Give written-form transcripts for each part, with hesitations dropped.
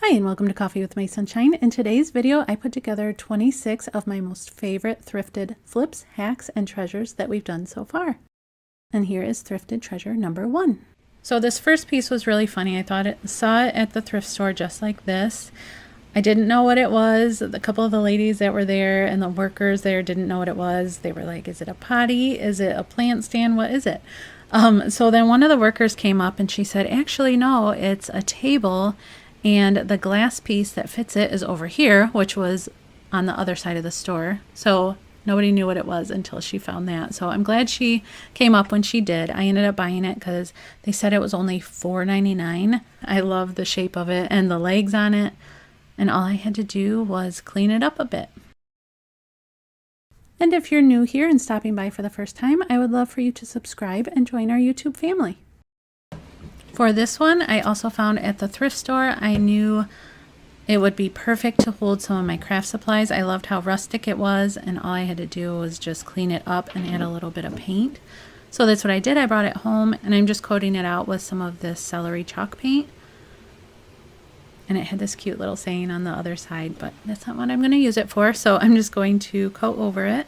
Hi and welcome to Coffee with My Sunshine. In today's video, I put together 26 of my most favorite thrifted flips, hacks, and treasures that we've done so far. And here is thrifted treasure number 1. So this first piece was really funny. I saw it at the thrift store just like this. I didn't know what it was. A couple of the ladies that were there and the workers there didn't know what it was. They were like, is it a potty? Is it a plant stand? What is it? So then one of the workers came up and she said, actually, no, it's a table. And the glass piece that fits it is over here, which was on the other side of the store. So nobody knew what it was until she found that. So I'm glad she came up when she did. I ended up buying it because they said it was only $4.99. I love the shape of it and the legs on it. And all I had to do was clean it up a bit. And if you're new here and stopping by for the first time, I would love for you to subscribe and join our YouTube family. For this one, I also found at the thrift store. I knew it would be perfect to hold some of my craft supplies. I loved how rustic it was, and all I had to do was just clean it up and add a little bit of paint. So that's what I did. I brought it home, and I'm just coating it out with some of this celery chalk paint. And it had this cute little saying on the other side, but that's not what I'm going to use it for, so I'm just going to coat over it.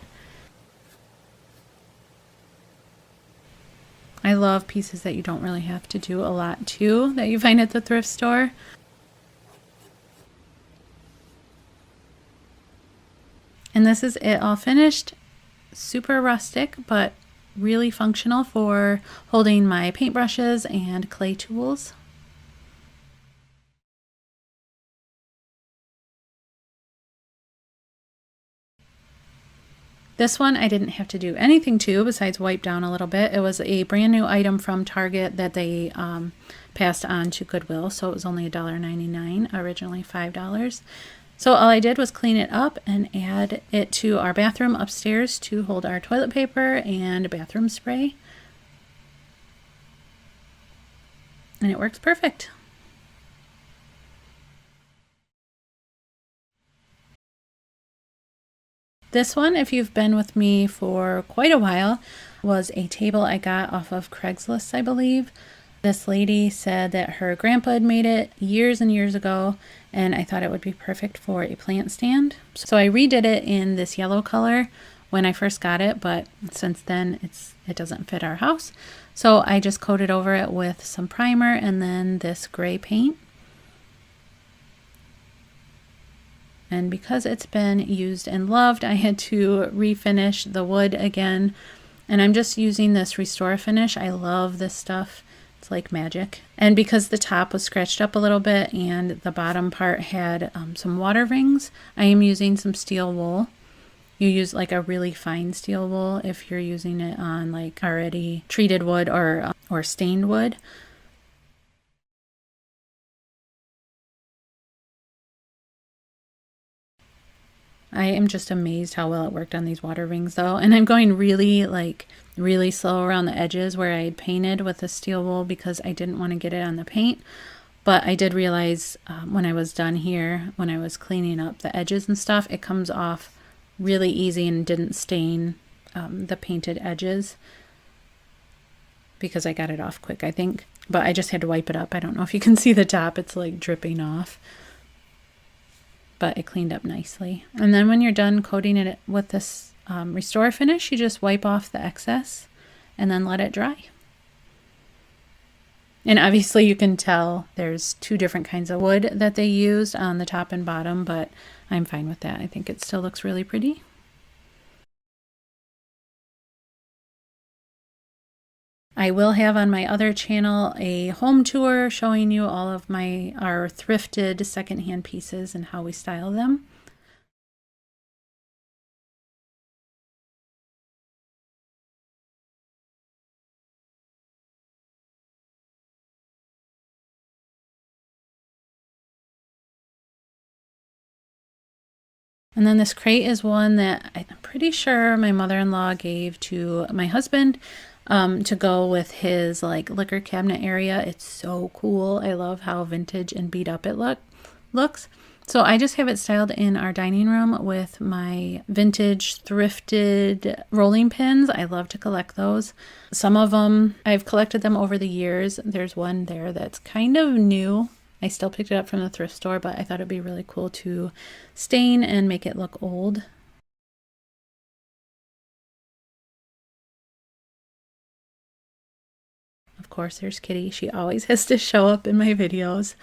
I love pieces that you don't really have to do a lot to, that you find at the thrift store. And this is it all finished. Super rustic, but really functional for holding my paintbrushes and clay tools. This one I didn't have to do anything to besides wipe down a little bit. It was a brand new item from Target that they passed on to Goodwill, so it was only $1.99, originally $5. So all I did was clean it up and add it to our bathroom upstairs to hold our toilet paper and bathroom spray. And it works perfect. This one, if you've been with me for quite a while, was a table I got off of Craigslist, I believe. This lady said that her grandpa had made it years and years ago, and I thought it would be perfect for a plant stand. So I redid it in this yellow color when I first got it, but since then it doesn't fit our house. So I just coated over it with some primer and then this gray paint. And because it's been used and loved, I had to refinish the wood again. And I'm just using this Restore Finish. I love this stuff. It's like magic. And because the top was scratched up a little bit and the bottom part had some water rings, I am using some steel wool. You use like a really fine steel wool if you're using it on like already treated wood or stained wood. I am just amazed how well it worked on these water rings though. And I'm going really slow around the edges where I had painted with the steel wool because I didn't want to get it on the paint. But I did realize when I was done here, when I was cleaning up the edges and stuff, it comes off really easy and didn't stain the painted edges because I got it off quick, I think. But I just had to wipe it up. I don't know if you can see the top. It's like dripping off. But it cleaned up nicely. And then when you're done coating it with this Restore Finish, you just wipe off the excess and then let it dry. And obviously you can tell there's two different kinds of wood that they used on the top and bottom, but I'm fine with that. I think it still looks really pretty. I will have on my other channel a home tour showing you all of our thrifted secondhand pieces and how we style them. And then this crate is one that I'm pretty sure my mother-in-law gave to my husband to go with his like liquor cabinet area. It's so cool. I love how vintage and beat up it looks. So I just have it styled in our dining room with my vintage thrifted rolling pins. I love to collect those. Some of them, I've collected them over the years. There's one there that's kind of new. I still picked it up from the thrift store, but I thought it'd be really cool to stain and make it look old. Of course, there's Kitty. She always has to show up in my videos.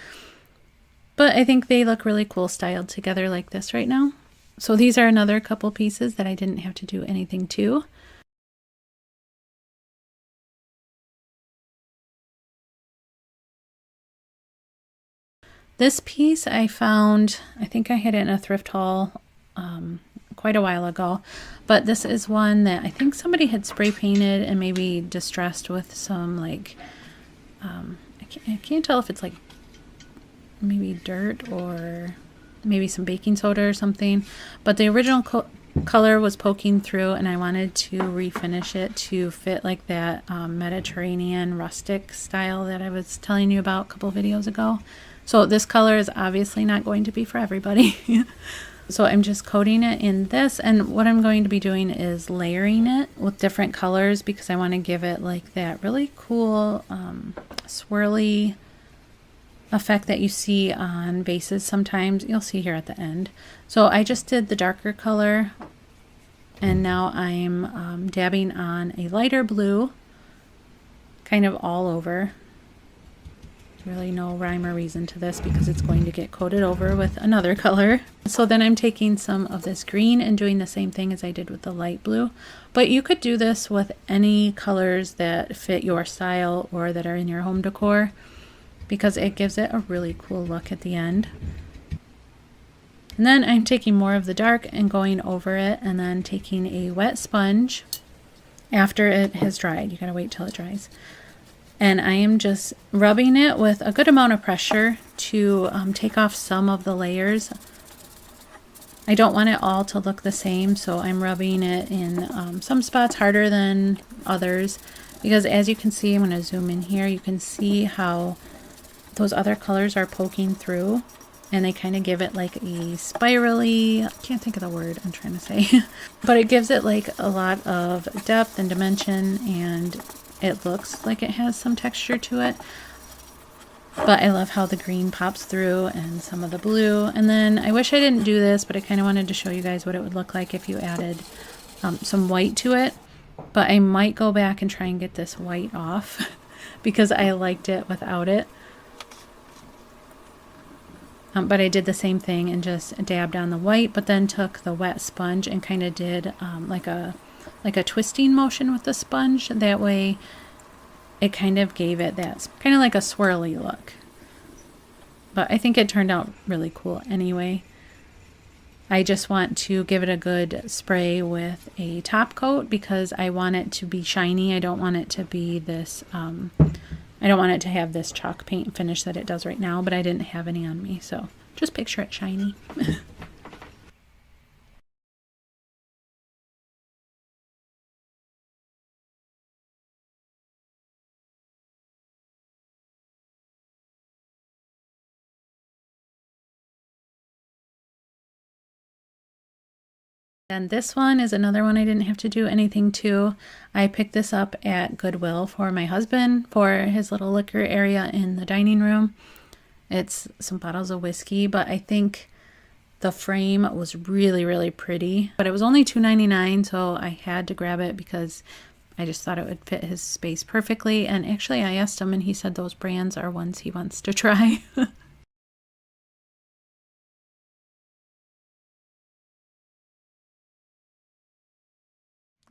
But I think they look really cool styled together like this right now. So these are another couple pieces that I didn't have to do anything to. This piece I found, I think I had it in a thrift haul quite a while ago, but this is one that I think somebody had spray painted and maybe distressed with some like, I can't tell if it's like maybe dirt or maybe some baking soda or something, but the original color was poking through, and I wanted to refinish it to fit like that Mediterranean rustic style that I was telling you about a couple of videos ago. So this color is obviously not going to be for everybody. So I'm just coating it in this, and what I'm going to be doing is layering it with different colors because I want to give it like that really cool swirly effect that you see on vases sometimes. You'll see here at the end. So I just did the darker color, and now I'm dabbing on a lighter blue kind of all over. Really no rhyme or reason to this because it's going to get coated over with another color. So then I'm taking some of this green and doing the same thing as I did with the light blue. But you could do this with any colors that fit your style or that are in your home decor because it gives it a really cool look at the end. And then I'm taking more of the dark and going over it, and then taking a wet sponge after it has dried. You gotta wait till it dries. And I am just rubbing it with a good amount of pressure to take off some of the layers. I don't want it all to look the same, so I'm rubbing it in some spots harder than others, because as you can see, I'm going to zoom in here, you can see how those other colors are poking through, and they kind of give it like a spirally, I can't think of the word I'm trying to say, but it gives it like a lot of depth and dimension, and it looks like it has some texture to it. But I love how the green pops through and some of the blue. And then I wish I didn't do this, but I kind of wanted to show you guys what it would look like if you added some white to it. But I might go back and try and get this white off because I liked it without it. But I did the same thing and just dabbed on the white, but then took the wet sponge and kind of did like a twisting motion with the sponge. That way it kind of gave it that kind of like a swirly look. But I think it turned out really cool anyway. I just want to give it a good spray with a top coat because I want it to be shiny. I don't want it to be this, I don't want it to have this chalk paint finish that it does right now, but I didn't have any on me, so just picture it shiny. And this one is another one I didn't have to do anything to. I picked this up at Goodwill for my husband for his little liquor area in the dining room. It's some bottles of whiskey, but I think the frame was really, really pretty. But it was only $2.99, so I had to grab it because I just thought it would fit his space perfectly. And actually I asked him and he said those brands are ones he wants to try.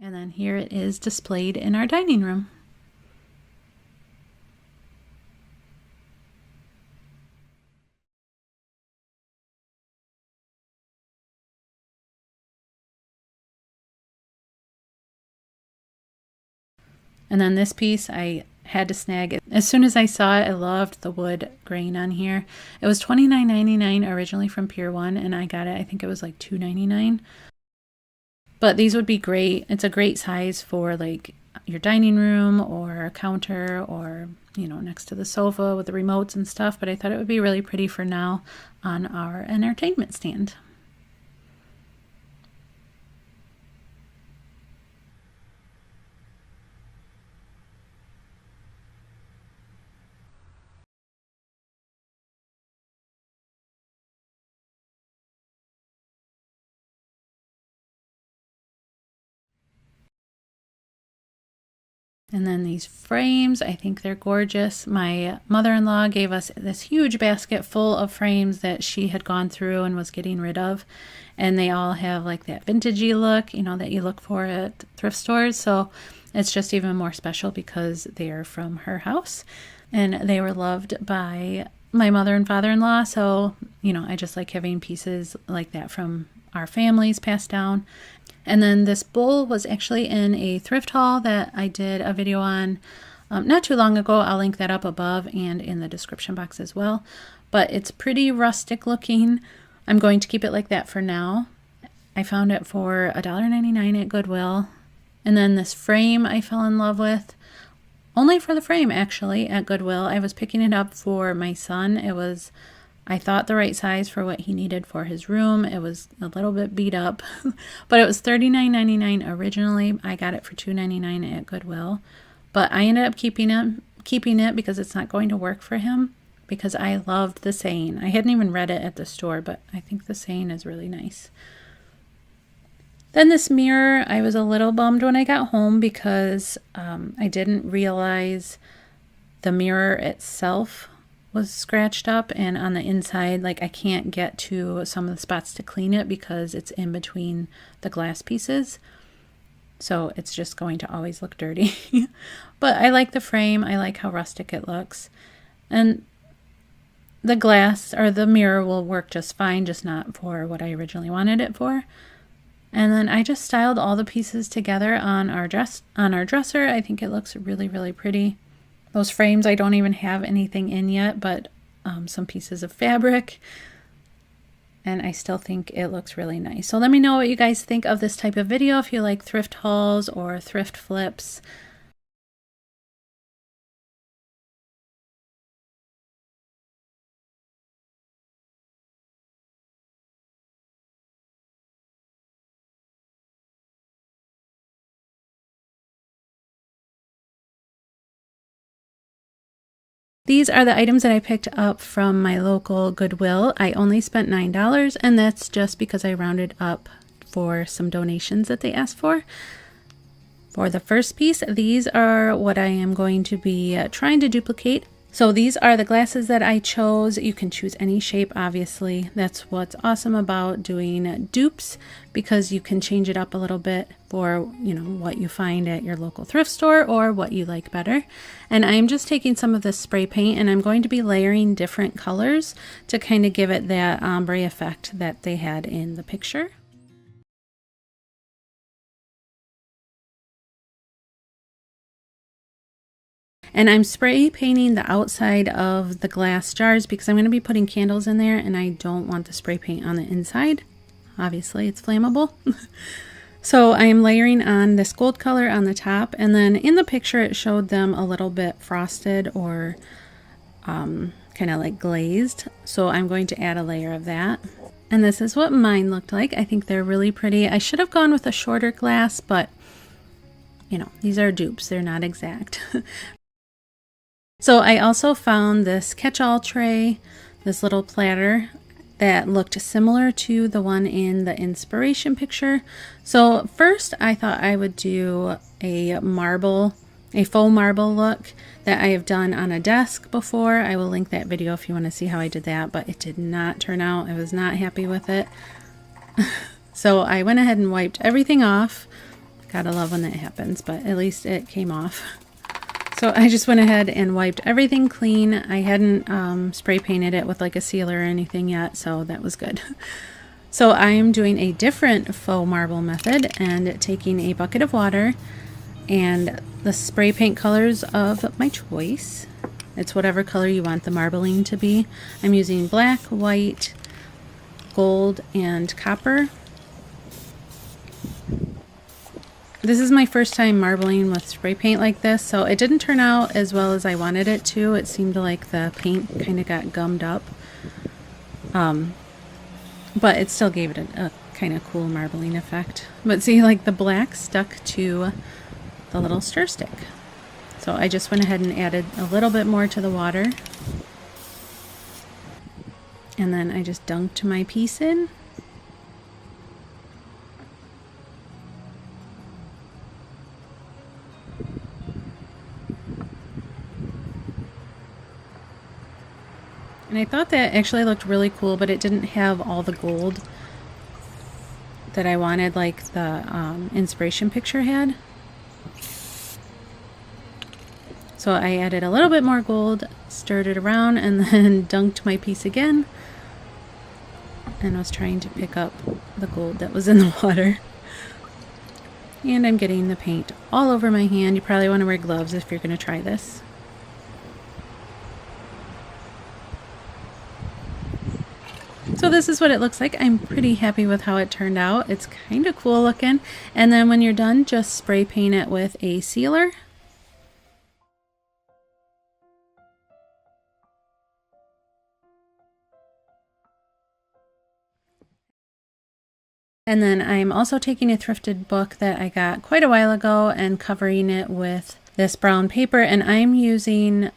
And then here it is displayed in our dining room. And then this piece I had to snag it. As soon as I saw it, I loved the wood grain on here. It was $29.99 originally from Pier 1, and I got it, I think it was like $2.99. But these would be great. It's a great size for like your dining room or a counter or, you know, next to the sofa with the remotes and stuff. But I thought it would be really pretty for now on our entertainment stand. And then these frames, I think they're gorgeous. My mother-in-law gave us this huge basket full of frames that she had gone through and was getting rid of. And they all have like that vintagey look, you know, that you look for at thrift stores. So it's just even more special because they are from her house. And they were loved by my mother and father-in-law. So, you know, I just like having pieces like that from our families passed down. And then this bowl was actually in a thrift haul that I did a video on not too long ago. I'll link that up above and in the description box as well. But it's pretty rustic looking. I'm going to keep it like that for now. I found it for $1.99 at Goodwill. And then this frame I fell in love with. Only for the frame, actually, at Goodwill. I was picking it up for my son. It was, I thought, the right size for what he needed for his room. It was a little bit beat up, but it was $39.99 originally. I got it for $2.99 at Goodwill, but I ended up keeping it because it's not going to work for him because I loved the saying. I hadn't even read it at the store, but I think the saying is really nice. Then this mirror, I was a little bummed when I got home because I didn't realize the mirror itself was scratched up, and on the inside, like, I can't get to some of the spots to clean it because it's in between the glass pieces. So it's just going to always look dirty. But I like the frame. I like how rustic it looks. And the glass or the mirror will work just fine, just not for what I originally wanted it for. And then I just styled all the pieces together on our dresser. I think it looks really, really pretty. Those frames, I don't even have anything in yet, but some pieces of fabric. And I still think it looks really nice. So let me know what you guys think of this type of video, if you like thrift hauls or thrift flips. These are the items that I picked up from my local Goodwill. I only spent $9, and that's just because I rounded up for some donations that they asked for. For the first piece, these are what I am going to be trying to duplicate. So these are the glasses that I chose. You can choose any shape, obviously. That's what's awesome about doing dupes, because you can change it up a little bit for, you know, what you find at your local thrift store or what you like better. And I'm just taking some of this spray paint and I'm going to be layering different colors to kind of give it that ombre effect that they had in the picture. And I'm spray painting the outside of the glass jars because I'm going to be putting candles in there and I don't want the spray paint on the inside. Obviously, it's flammable. So I am layering on this gold color on the top, and then in the picture it showed them a little bit frosted or kind of like glazed. So I'm going to add a layer of that. And this is what mine looked like. I think they're really pretty. I should have gone with a shorter glass, but you know, these are dupes. They're not exact. So I also found this catch-all tray, this little platter that looked similar to the one in the inspiration picture. So first I thought I would do a faux marble look that I have done on a desk before. I will link that video if you want to see how I did that, but it did not turn out. I was not happy with it. So I went ahead and wiped everything off. Gotta love when that happens, but at least it came off. So I just went ahead and wiped everything clean. I hadn't spray painted it with like a sealer or anything yet, so that was good. So I am doing a different faux marble method and taking a bucket of water and the spray paint colors of my choice. It's whatever color you want the marbling to be. I'm using black, white, gold, and copper. This is my first time marbling with spray paint like this, so it didn't turn out as well as I wanted it to. It seemed like the paint kind of got gummed up. But it still gave it a kind of cool marbling effect. But see, like the black stuck to the little stir stick. So I just went ahead and added a little bit more to the water. And then I just dunked my piece in. And I thought that actually looked really cool, but it didn't have all the gold that I wanted, like the inspiration picture had. So I added a little bit more gold, stirred it around, and then dunked my piece again. And was trying to pick up the gold that was in the water. And I'm getting the paint all over my hand. You probably want to wear gloves if you're going to try this. So this is what it looks like. I'm pretty happy with how it turned out. It's kind of cool looking. And then when you're done, just spray paint it with a sealer. And then I'm also taking a thrifted book that I got quite a while ago and covering it with this brown paper, and I'm using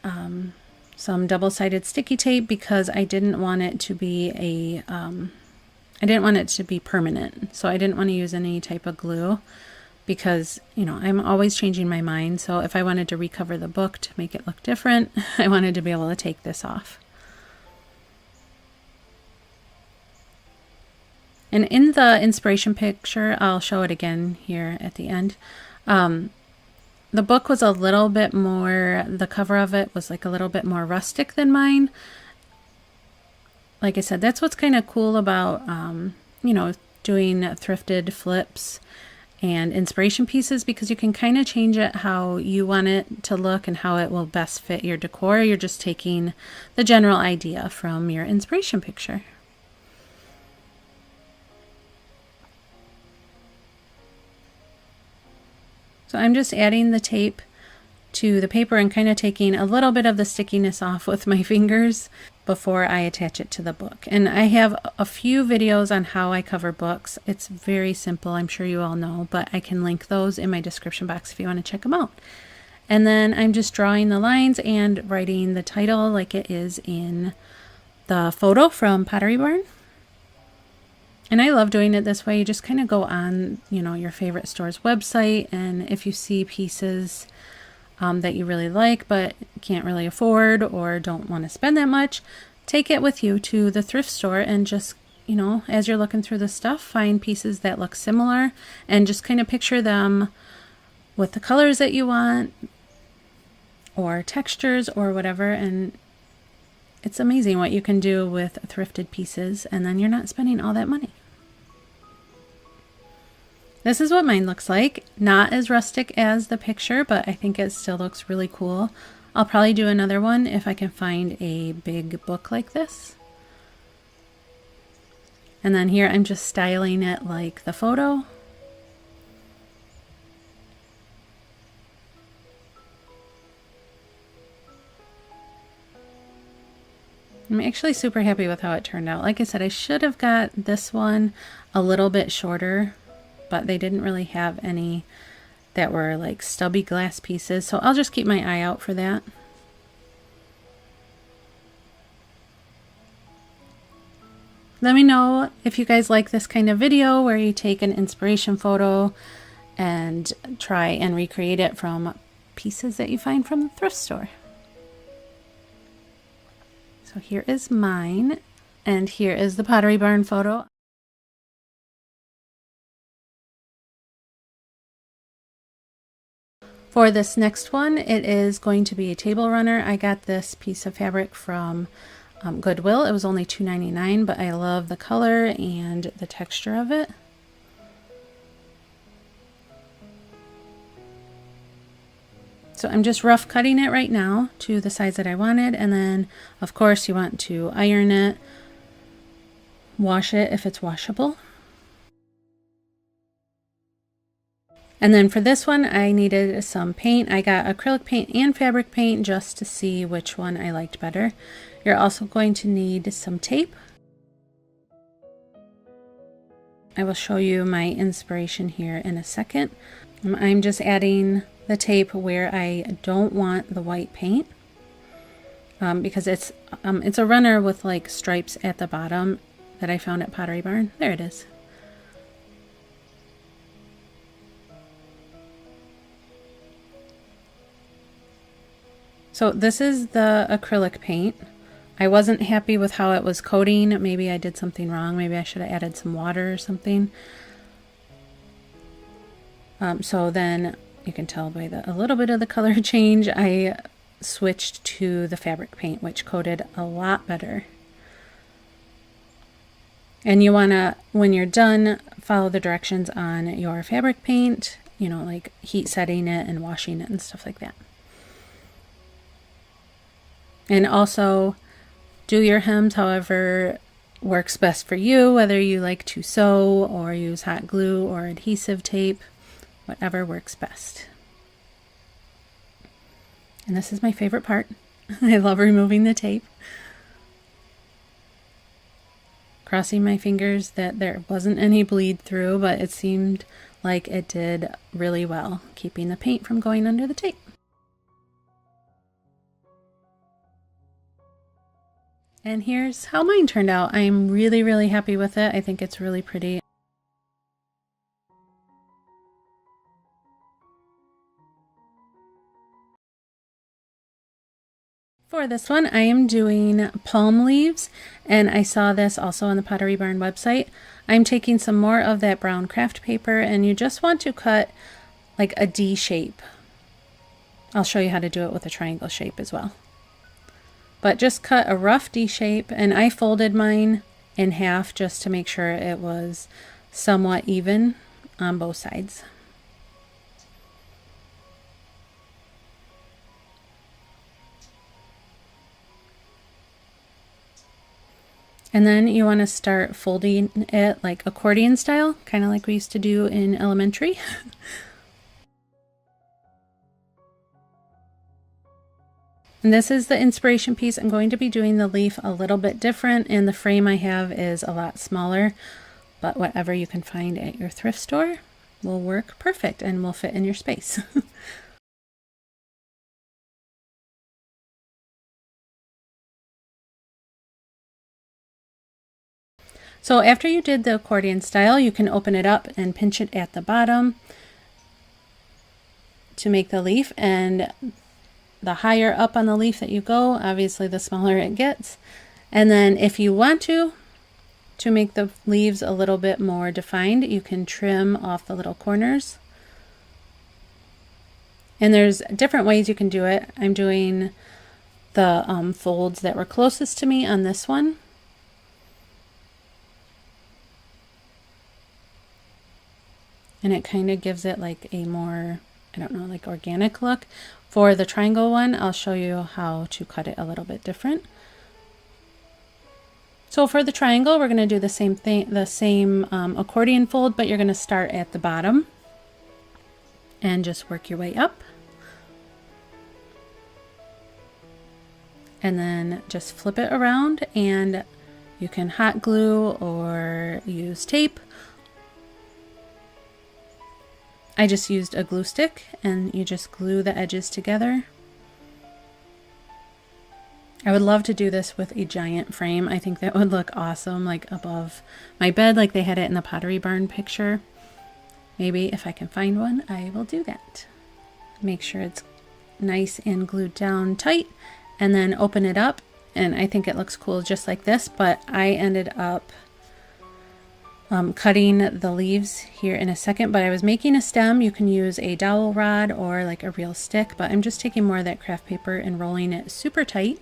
some double-sided sticky tape because I didn't want it to be permanent. So I didn't want to use any type of glue because, you know, I'm always changing my mind. So if I wanted to recover the book to make it look different, I wanted to be able to take this off. And in the inspiration picture, I'll show it again here at the end. The book was a little bit more, the cover of it was like a little bit more rustic than mine. Like I said, that's what's kind of cool about, you know, doing thrifted flips and inspiration pieces, because you can kind of change it how you want it to look and how it will best fit your decor. You're just taking the general idea from your inspiration picture. So I'm just adding the tape to the paper and kind of taking a little bit of the stickiness off with my fingers before I attach it to the book. And I have a few videos on how I cover books. It's very simple, I'm sure you all know, but I can link those in my description box if you want to check them out. And then I'm just drawing the lines and writing the title like it is in the photo from Pottery Barn. And I love doing it this way. You just kind of go on, you know, your favorite store's website, and if you see pieces that you really like but can't really afford or don't want to spend that much, take it with you to the thrift store and just, you know, as you're looking through the stuff, find pieces that look similar and just kind of picture them with the colors that you want or textures or whatever. And it's amazing what you can do with thrifted pieces, and then you're not spending all that money. This is what mine looks like. Not as rustic as the picture, but I think it still looks really cool. I'll probably do another one if I can find a big book like this. And then here I'm just styling it like the photo. I'm actually super happy with how it turned out. Like I said, I should have got this one a little bit shorter, but they didn't really have any that were like stubby glass pieces, so I'll just keep my eye out for that. Let me know if you guys like this kind of video where you take an inspiration photo and try and recreate it from pieces that you find from the thrift store. So here is mine, and here is the Pottery Barn photo. For this next one, it is going to be a table runner. I got this piece of fabric from Goodwill. It was only $2.99, but I love the color and the texture of it. So I'm just rough cutting it right now to the size that I wanted, and then of course you want to iron it, wash it if it's washable. And then for this one I needed some paint. I got acrylic paint and fabric paint just to see which one I liked better. You're also going to need some tape. I will show you my inspiration here in a second. I'm just adding the tape where I don't want the white paint because it's a runner with like stripes at the bottom that I found at Pottery Barn. There it is. So this is the acrylic paint. I wasn't happy with how it was coating. Maybe I did something wrong. Maybe I should have added some water or something. So then you can tell by a little bit of the color change, I switched to the fabric paint, which coated a lot better. And you want to, when you're done, follow the directions on your fabric paint, you know, like heat setting it and washing it and stuff like that. And also do your hems however works best for you, whether you like to sew or use hot glue or adhesive tape, whatever works best. And this is my favorite part. I love removing the tape. Crossing my fingers that there wasn't any bleed through, but it seemed like it did really well, keeping the paint from going under the tape. And here's how mine turned out. I'm really, really happy with it. I think it's really pretty. For this one, I am doing palm leaves, and I saw this also on the Pottery Barn website. I'm taking some more of that brown craft paper, and you just want to cut like a D shape. I'll show you how to do it with a triangle shape as well. But just cut a rough D shape, and I folded mine in half just to make sure it was somewhat even on both sides. And then you want to start folding it like accordion style, kind of like we used to do in elementary. And this is the inspiration piece. I'm going to be doing the leaf a little bit different, and the frame I have is a lot smaller, but whatever you can find at your thrift store will work perfect and will fit in your space. So after you did the accordion style, you can open it up and pinch it at the bottom to make the leaf, and the higher up on the leaf that you go, obviously the smaller it gets. And then if you want to make the leaves a little bit more defined, you can trim off the little corners. And there's different ways you can do it. I'm doing the folds that were closest to me on this one. And it kind of gives it like a more, I don't know, like organic look. For the triangle one, I'll show you how to cut it a little bit different. So for the triangle, we're going to do the same thing, the same accordion fold, but you're going to start at the bottom and just work your way up. And then just flip it around, and you can hot glue or use tape. I just used a glue stick, and you just glue the edges together. I would love to do this with a giant frame. I think that would look awesome, like above my bed, like they had it in the Pottery Barn picture. Maybe if I can find one, I will do that. Make sure it's nice and glued down tight, and then open it up. And I think it looks cool just like this, but I ended up cutting the leaves here in a second, but I was making a stem. You can use a dowel rod or like a real stick, but I'm just taking more of that craft paper and rolling it super tight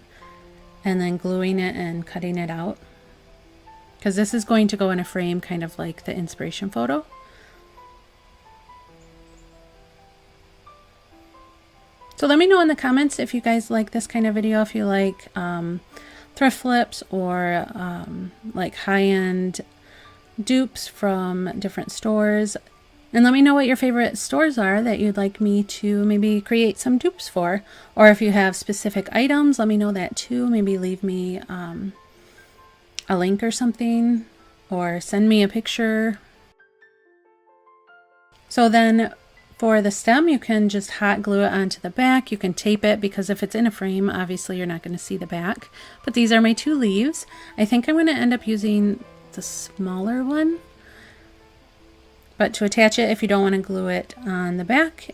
and then gluing it and cutting it out, because this is going to go in a frame kind of like the inspiration photo. So let me know in the comments if you guys like this kind of video, if you like thrift flips or like high-end dupes from different stores, and let me know what your favorite stores are that you'd like me to maybe create some dupes for, or if you have specific items, let me know that too. Maybe leave me a link or something, or send me a picture. So then for the stem, you can just hot glue it onto the back. You can tape it, because if it's in a frame, obviously you're not going to see the back. But these are my two leaves. I think I'm going to end up using the smaller one, but to attach it, if you don't want to glue it on the back,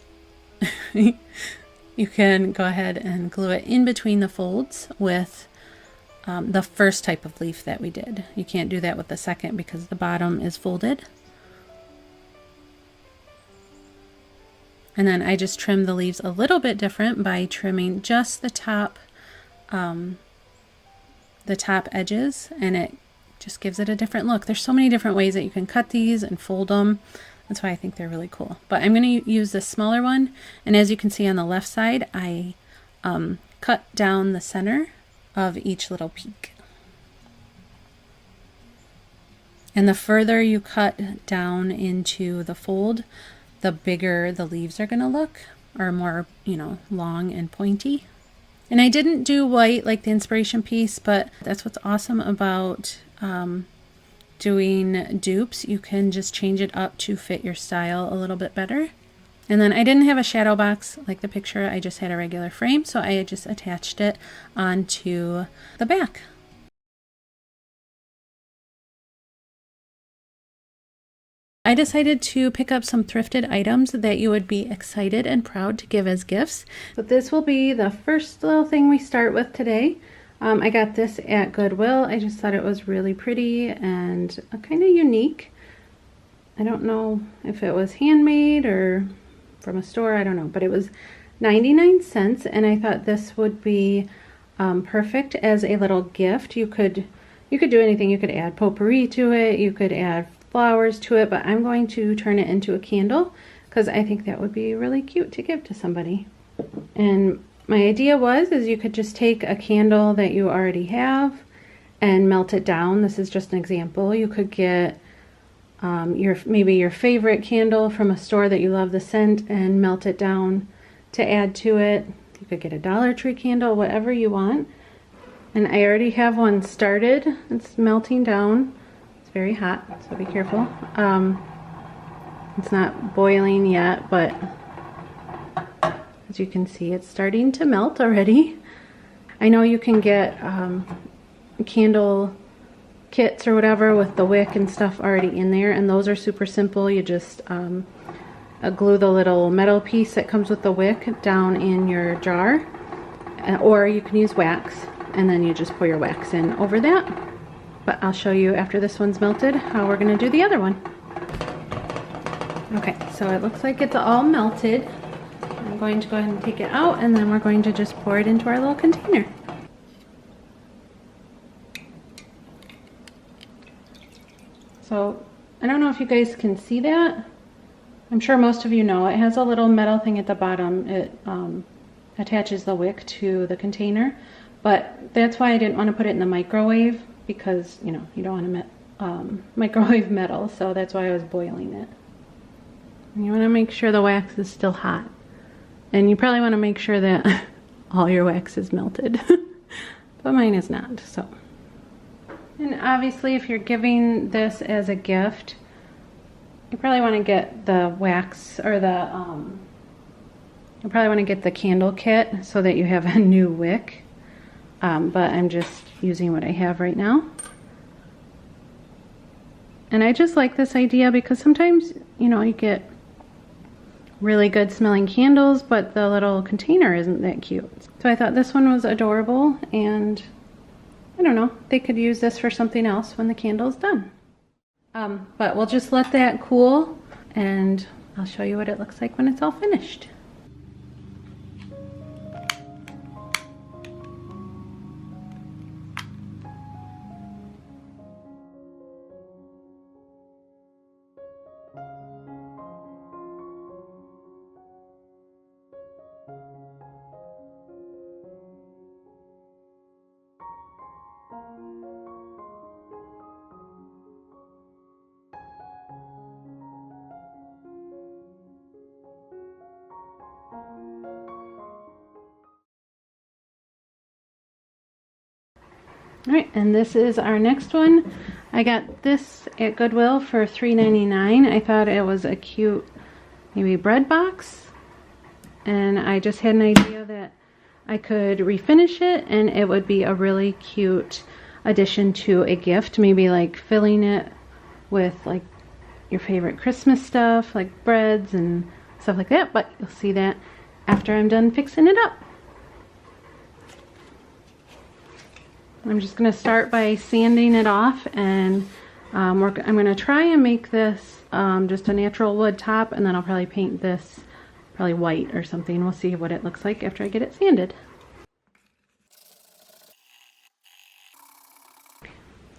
you can go ahead and glue it in between the folds with the first type of leaf that we did. You can't do that with the second because the bottom is folded. And then I just trimmed the leaves a little bit different by trimming just the top edges, and it just gives it a different look. There's so many different ways that you can cut these and fold them. That's why I think they're really cool. But I'm going to use this smaller one, and as you can see on the left side, I cut down the center of each little peak. And the further you cut down into the fold, the bigger the leaves are going to look, or more, you know, long and pointy. And I didn't do white like the inspiration piece, but that's what's awesome about doing dupes. You can just change it up to fit your style a little bit better. And then I didn't have a shadow box like the picture, I just had a regular frame, so I just attached it onto the back. I decided to pick up some thrifted items that you would be excited and proud to give as gifts. But this will be the first little thing we start with today. I got this at Goodwill. I just thought it was really pretty and kind of unique. I don't know if it was handmade or from a store, I don't know, but it was 99 cents, and I thought this would be perfect as a little gift. You could do anything. You could add potpourri to it, you could add flowers to it, but I'm going to turn it into a candle because I think that would be really cute to give to somebody. And my idea is you could just take a candle that you already have and melt it down. This is just an example. You could get maybe your favorite candle from a store that you love the scent and melt it down to add to it. You could get a Dollar Tree candle, whatever you want. And I already have one started. It's melting down. It's very hot, so be careful. It's not boiling yet, but as you can see, it's starting to melt already. I know you can get candle kits or whatever with the wick and stuff already in there, and those are super simple. You just glue the little metal piece that comes with the wick down in your jar, or you can use wax, and then you just pour your wax in over that. But I'll show you after this one's melted how we're going to do the other one. Okay, so it looks like it's all melted. I'm going to go ahead and take it out, and then we're going to just pour it into our little container. So I don't know if you guys can see that. I'm sure most of you know it has a little metal thing at the bottom. It attaches the wick to the container, but that's why I didn't want to put it in the microwave, because you know you don't want to microwave metal, so that's why I was boiling it. And you want to make sure the wax is still hot, and you probably want to make sure that all your wax is melted, but mine is not. So, and obviously if you're giving this as a gift, you probably want to get the wax, or the you probably want to get the candle kit so that you have a new wick. But I'm just using what I have right now. And I just like this idea because sometimes, you know, you get really good smelling candles, but the little container isn't that cute. So I thought this one was adorable, and I don't know, they could use this for something else when the candle's done. But we'll just let that cool, and I'll show you what it looks like when it's all finished. Alright, and this is our next one. I got this at Goodwill for $3.99. I thought it was a cute, maybe bread box. And I just had an idea that I could refinish it and it would be a really cute addition to a gift. Maybe like filling it with like your favorite Christmas stuff, like breads and stuff like that. But you'll see that after I'm done fixing it up. I'm just going to start by sanding it off, and I'm going to try and make this just a natural wood top, and then I'll probably paint this probably white or something. We'll see what it looks like after I get it sanded.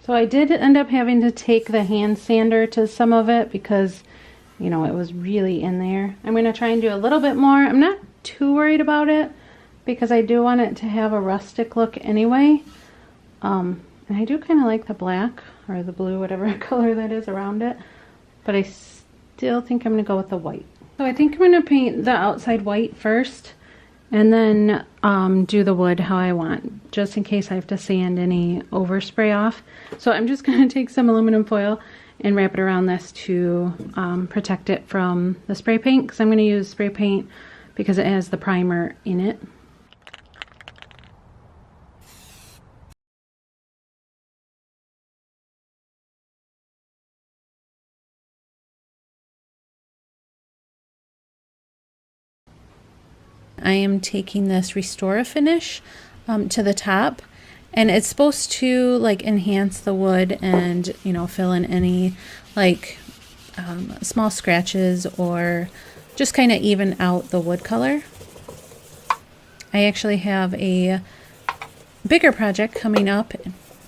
So I did end up having to take the hand sander to some of it because, you know, it was really in there. I'm going to try and do a little bit more. I'm not too worried about it because I do want it to have a rustic look anyway. And I do kind of like the black or the blue, whatever color that is around it. But I still think I'm going to go with the white. So I think I'm going to paint the outside white first and then do the wood how I want, just in case I have to sand any overspray off. So I'm just going to take some aluminum foil and wrap it around this to protect it from the spray paint, because I'm going to use spray paint because it has the primer in it. I am taking this Restore finish to the top, and it's supposed to like enhance the wood and, you know, fill in any like small scratches or just kind of even out the wood color. I actually have a bigger project coming up.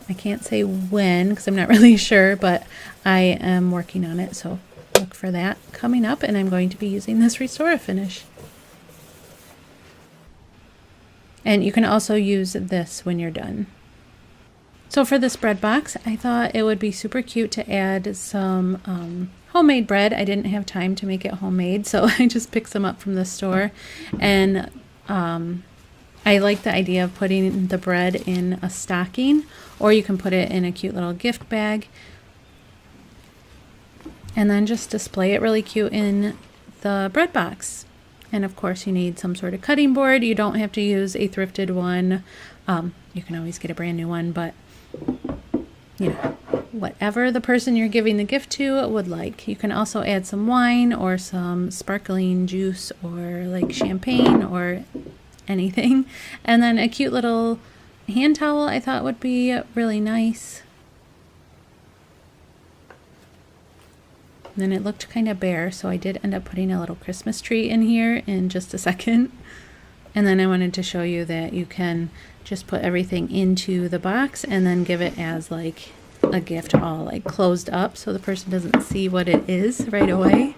I can't say when because I'm not really sure, but I am working on it, so look for that coming up, and I'm going to be using this Restore finish. And you can also use this when you're done. So for this bread box, I thought it would be super cute to add some homemade bread. I didn't have time to make it homemade, so I just picked some up from the store. And I like the idea of putting the bread in a stocking, or you can put it in a cute little gift bag. And then just display it really cute in the bread box. And of course you need some sort of cutting board. You don't have to use a thrifted one. You can always get a brand new one, but you know, whatever the person you're giving the gift to would like. You can also add some wine or some sparkling juice or like champagne or anything. And then a cute little hand towel I thought would be really nice. And then it looked kind of bare, so I did end up putting a little Christmas tree in here in just a second. And then I wanted to show you that you can just put everything into the box and then give it as like a gift, all like closed up so the person doesn't see what it is right away.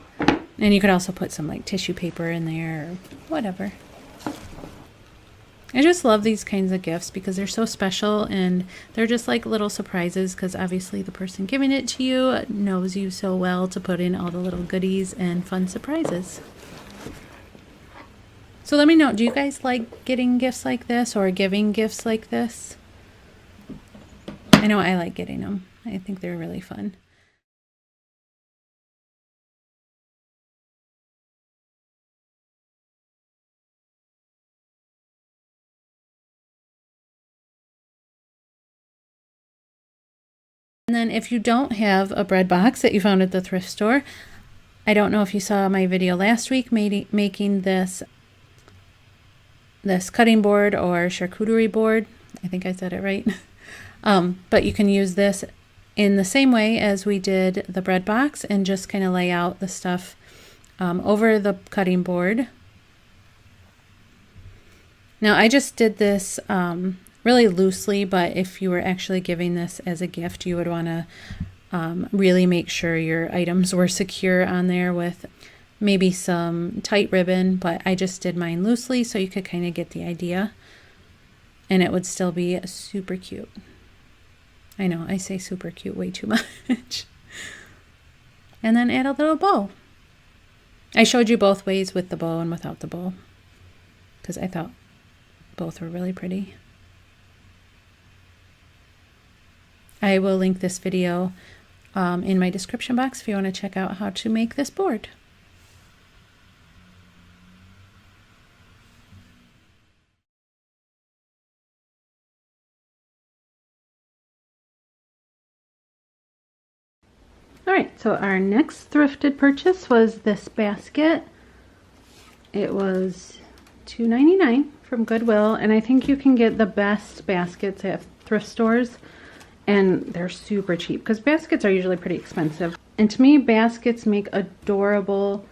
And you could also put some like tissue paper in there or whatever. I just love these kinds of gifts because they're so special and they're just like little surprises, because obviously the person giving it to you knows you so well to put in all the little goodies and fun surprises. So let me know, do you guys like getting gifts like this or giving gifts like this? I know I like getting them. I think they're really fun. And then if you don't have a bread box that you found at the thrift store, I don't know if you saw my video last week making this cutting board or charcuterie board. I think I said it right. But you can use this in the same way as we did the bread box and just kind of lay out the stuff over the cutting board. Now I just did this really loosely, but if you were actually giving this as a gift, you would want to really make sure your items were secure on there with maybe some tight ribbon, but I just did mine loosely so you could kind of get the idea, and it would still be super cute. I know I say super cute way too much. And then add a little bow. I showed you both ways, with the bow and without the bow, because I thought both were really pretty. I will link this video in my description box if you want to check out how to make this board. Alright, so our next thrifted purchase was this basket. It was $2.99 from Goodwill, and I think you can get the best baskets at thrift stores, and they're super cheap because baskets are usually pretty expensive. And to me, baskets make adorable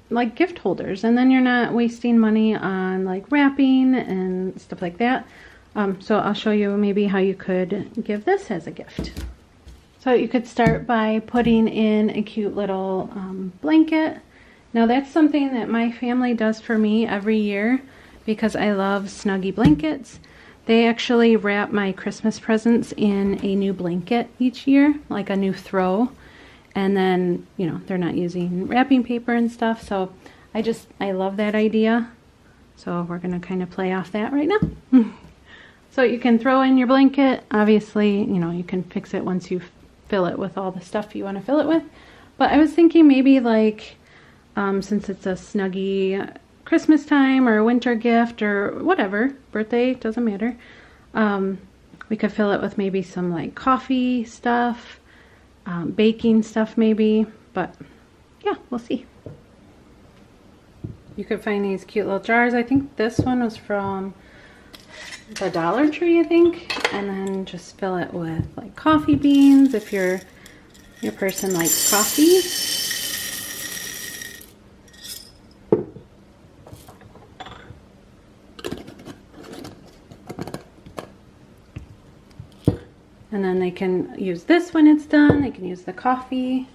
like gift holders, and then you're not wasting money on like wrapping and stuff like that. So I'll show you maybe how you could give this as a gift. So you could start by putting in a cute little blanket. Now that's something that my family does for me every year because I love Snuggie blankets. They actually wrap my Christmas presents in a new blanket each year, like a new throw. And then, you know, they're not using wrapping paper and stuff. So I love that idea. So we're gonna kind of play off that right now. So you can throw in your blanket. Obviously, you know, you can fix it once you fill it with all the stuff you want to fill it with. But I was thinking maybe like, since it's a Snuggie Christmas time or a winter gift or whatever, birthday, doesn't matter. We could fill it with maybe some like coffee stuff, baking stuff maybe, but yeah, we'll see. You could find these cute little jars. I think this one was from the Dollar Tree, I think, and then just fill it with like coffee beans if your person likes coffee. And then they can use this when it's done. They can use the coffee.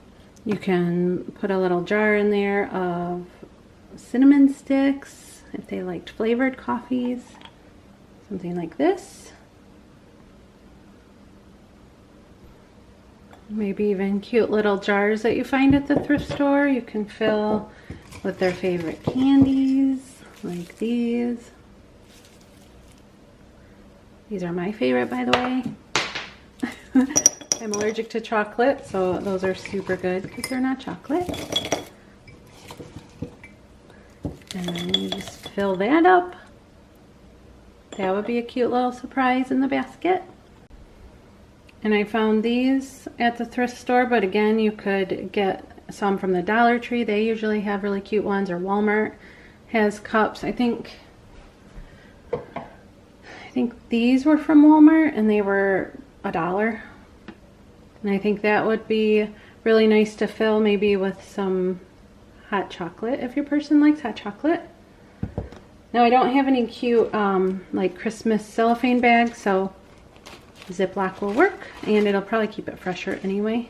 You can put a little jar in there of cinnamon sticks if they liked flavored coffees. Something like this. Maybe even cute little jars that you find at the thrift store. You can fill with their favorite candies, like these. These are my favorite, by the way. I'm allergic to chocolate, so those are super good because they're not chocolate. And then you just fill that up. That would be a cute little surprise in the basket. And I found these at the thrift store, but again, you could get some from the Dollar Tree. They usually have really cute ones, or Walmart has cups. I think these were from Walmart and they were $1. And I think that would be really nice to fill maybe with some hot chocolate if your person likes hot chocolate. Now I don't have any cute like Christmas cellophane bags, so Ziploc will work, and it'll probably keep it fresher anyway.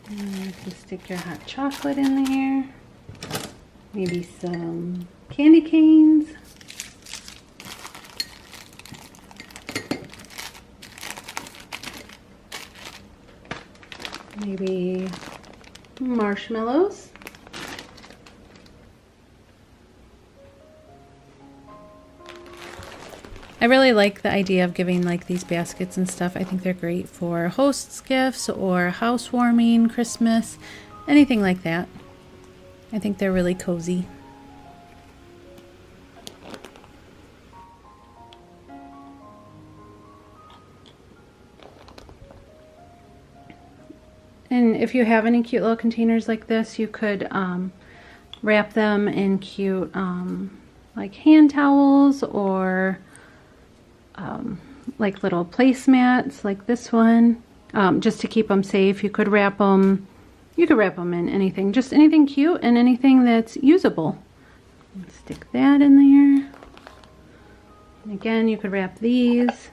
And you can stick your hot chocolate in there. Maybe some candy canes. Maybe marshmallows. I really like the idea of giving like these baskets and stuff. I think they're great for hosts gifts or housewarming, Christmas, anything like that. I think they're really cozy. And if you have any cute little containers like this, you could wrap them in cute like hand towels or like little placemats like this one, just to keep them safe. You could wrap them in anything, just anything cute and anything that's usable. Stick that in there. And again, you could wrap these.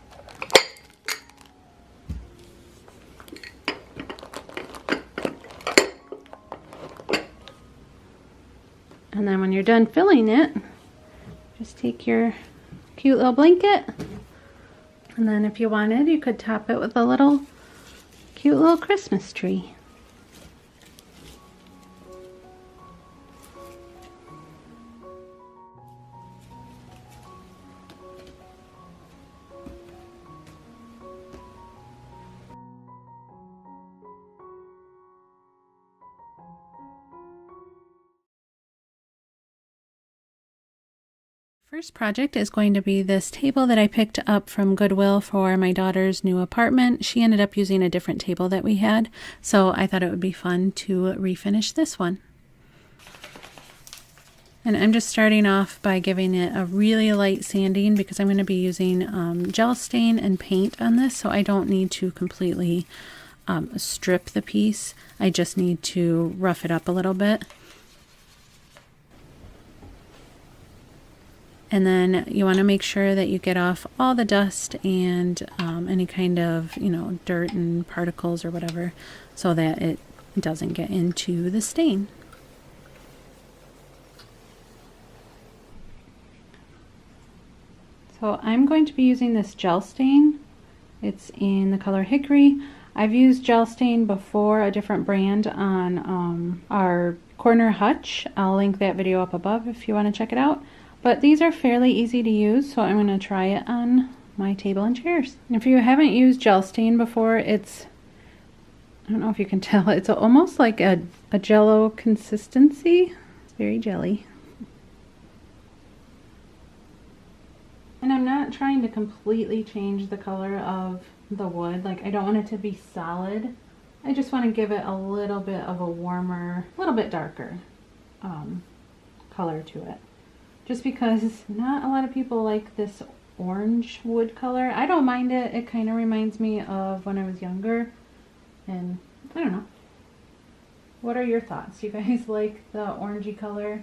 And then when you're done filling it, just take your cute little blanket, and then if you wanted, you could top it with a little cute little Christmas tree. First project is going to be this table that I picked up from Goodwill for my daughter's new apartment. She ended up using a different table that we had, so I thought it would be fun to refinish this one. And I'm just starting off by giving it a really light sanding because I'm going to be using gel stain and paint on this, so I don't need to completely strip the piece. I just need to rough it up a little bit. And then you want to make sure that you get off all the dust and any kind of, dirt and particles or whatever, so that it doesn't get into the stain. So I'm going to be using this gel stain. It's in the color Hickory. I've used gel stain before, a different brand, on our corner hutch. I'll link that video up above if you want to check it out. But these are fairly easy to use, so I'm going to try it on my table and chairs. And if you haven't used gel stain before, I don't know if you can tell, it's almost like a jello consistency. It's very jelly. And I'm not trying to completely change the color of the wood. Like, I don't want it to be solid. I just want to give it a little bit of a warmer, a little bit darker color to it. Just because not a lot of people like this orange wood color. I don't mind it. It kind of reminds me of when I was younger. And I don't know. What are your thoughts? Do you guys like the orangey color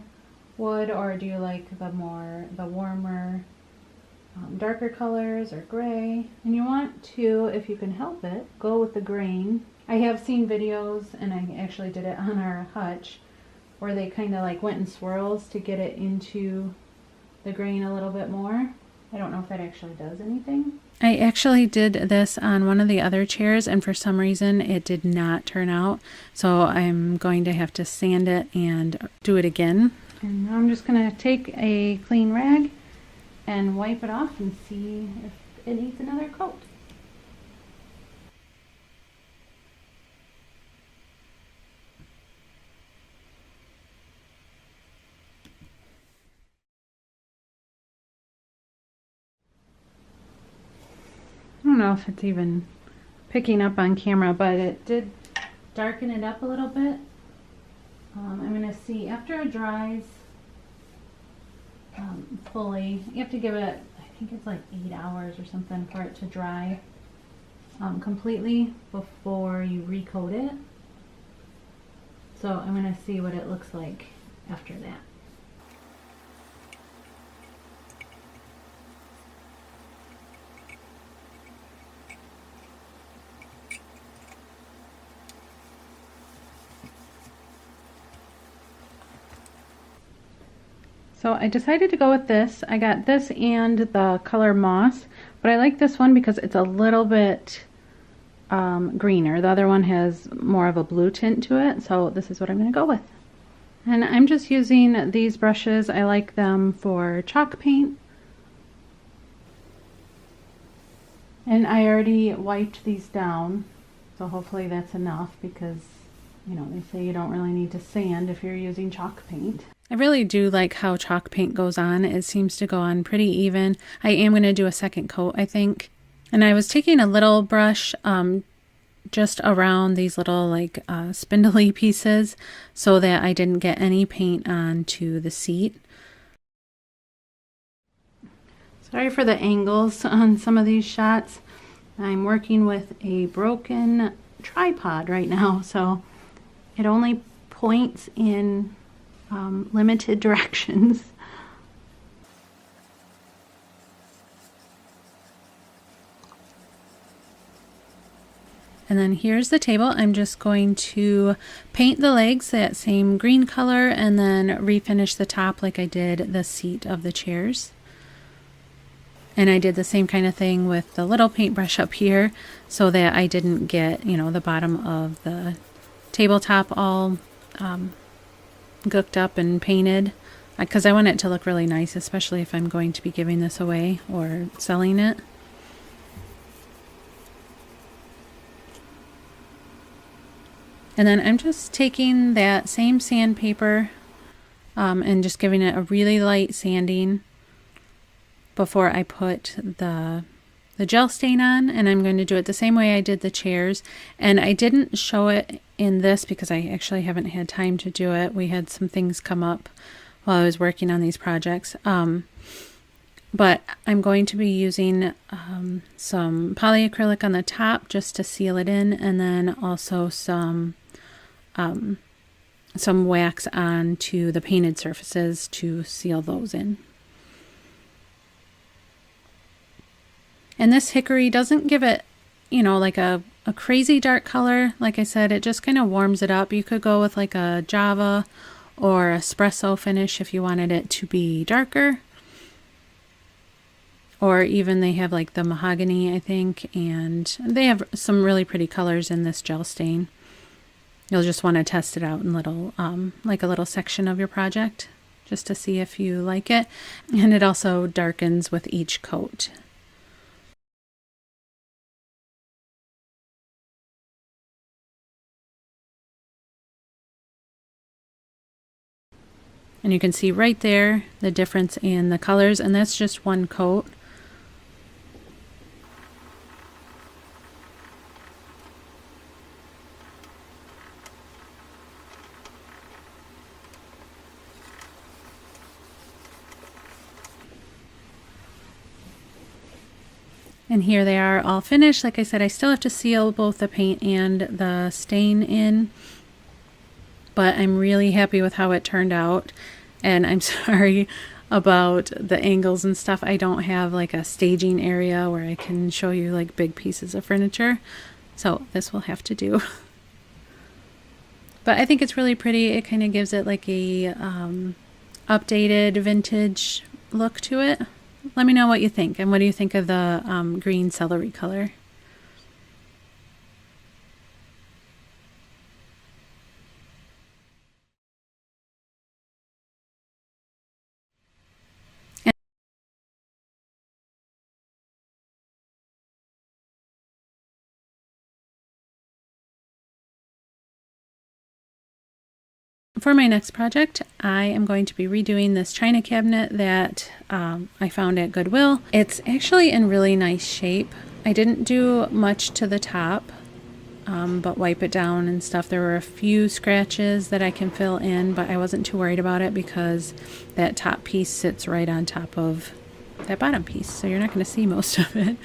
wood, or do you like the warmer, darker colors or gray? And you want to, if you can help it, go with the grain. I have seen videos, and I actually did it on our hutch, where they kind of like went in swirls to get it into the grain a little bit more. I don't know if that actually does anything. I actually did this on one of the other chairs, and for some reason it did not turn out. So I'm going to have to sand it and do it again. And now I'm just going to take a clean rag and wipe it off and see if it needs another coat. I don't know if it's even picking up on camera, but it did darken it up a little bit. I'm going to see after it dries fully. You have to give it, I think it's like 8 hours or something for it to dry completely before you recoat it. So I'm going to see what it looks like after that. So I decided to go with this. I got this and the color moss, but I like this one because it's a little bit greener. The other one has more of a blue tint to it, so this is what I'm going to go with. And I'm just using these brushes. I like them for chalk paint. And I already wiped these down, so hopefully that's enough because, they say you don't really need to sand if you're using chalk paint. I really do like how chalk paint goes on. It seems to go on pretty even. I am going to do a second coat, I think. And I was taking a little brush just around these little spindly pieces so that I didn't get any paint onto the seat. Sorry for the angles on some of these shots. I'm working with a broken tripod right now, so it only points in limited directions. And then here's the table. I'm just going to paint the legs that same green color and then refinish the top like I did the seat of the chairs. And I did the same kind of thing with the little paintbrush up here so that I didn't get, the bottom of the tabletop all gooked up and painted, because I want it to look really nice, especially if I'm going to be giving this away or selling it. And then I'm just taking that same sandpaper and just giving it a really light sanding before I put the gel stain on, and I'm going to do it the same way I did the chairs. And I didn't show it in this because I actually haven't had time to do it. We had some things come up while I was working on these projects. But I'm going to be using some polyacrylic on the top just to seal it in, and then also some wax onto the painted surfaces to seal those in. And this hickory doesn't give it, you know, like a crazy dark color. Like I said, it just kind of warms it up. You could go with like a Java or espresso finish if you wanted it to be darker. Or even they have like the mahogany, I think, and they have some really pretty colors in this gel stain. You'll just want to test it out in little, like a little section of your project, just to see if you like it. And it also darkens with each coat. And you can see right there the difference in the colors, and that's just one coat. And here they are all finished. Like I said, I still have to seal both the paint and the stain in, but I'm really happy with how it turned out. And I'm sorry about the angles and stuff. I don't have like a staging area where I can show you like big pieces of furniture, so this will have to do. But I think it's really pretty. It kind of gives it like a updated vintage look to it. Let me know what you think, and what do you think of the green celery color? For my next project, I am going to be redoing this china cabinet that I found at Goodwill. It's actually in really nice shape. I didn't do much to the top, but wipe it down and stuff. There were a few scratches that I can fill in, but I wasn't too worried about it because that top piece sits right on top of that bottom piece, so you're not going to see most of it.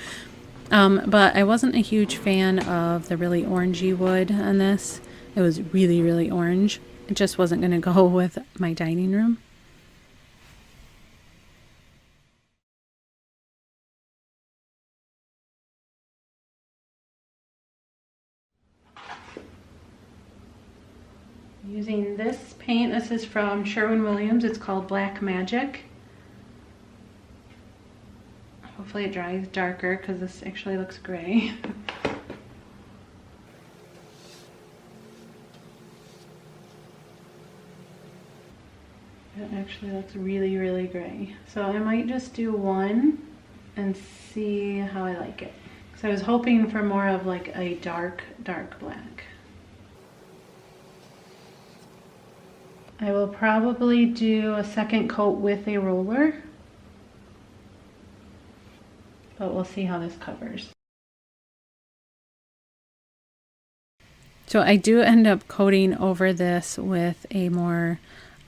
But I wasn't a huge fan of the really orangey wood on this. It was really, really orange. It just wasn't going to go with my dining room. Using this paint, this is from Sherwin-Williams. It's called Black Magic. Hopefully it dries darker because this actually looks gray. It actually looks really, really gray. So I might just do one and see how I like it. So I was hoping for more of like a dark, dark black. I will probably do a second coat with a roller, but we'll see how this covers. So I do end up coating over this with a more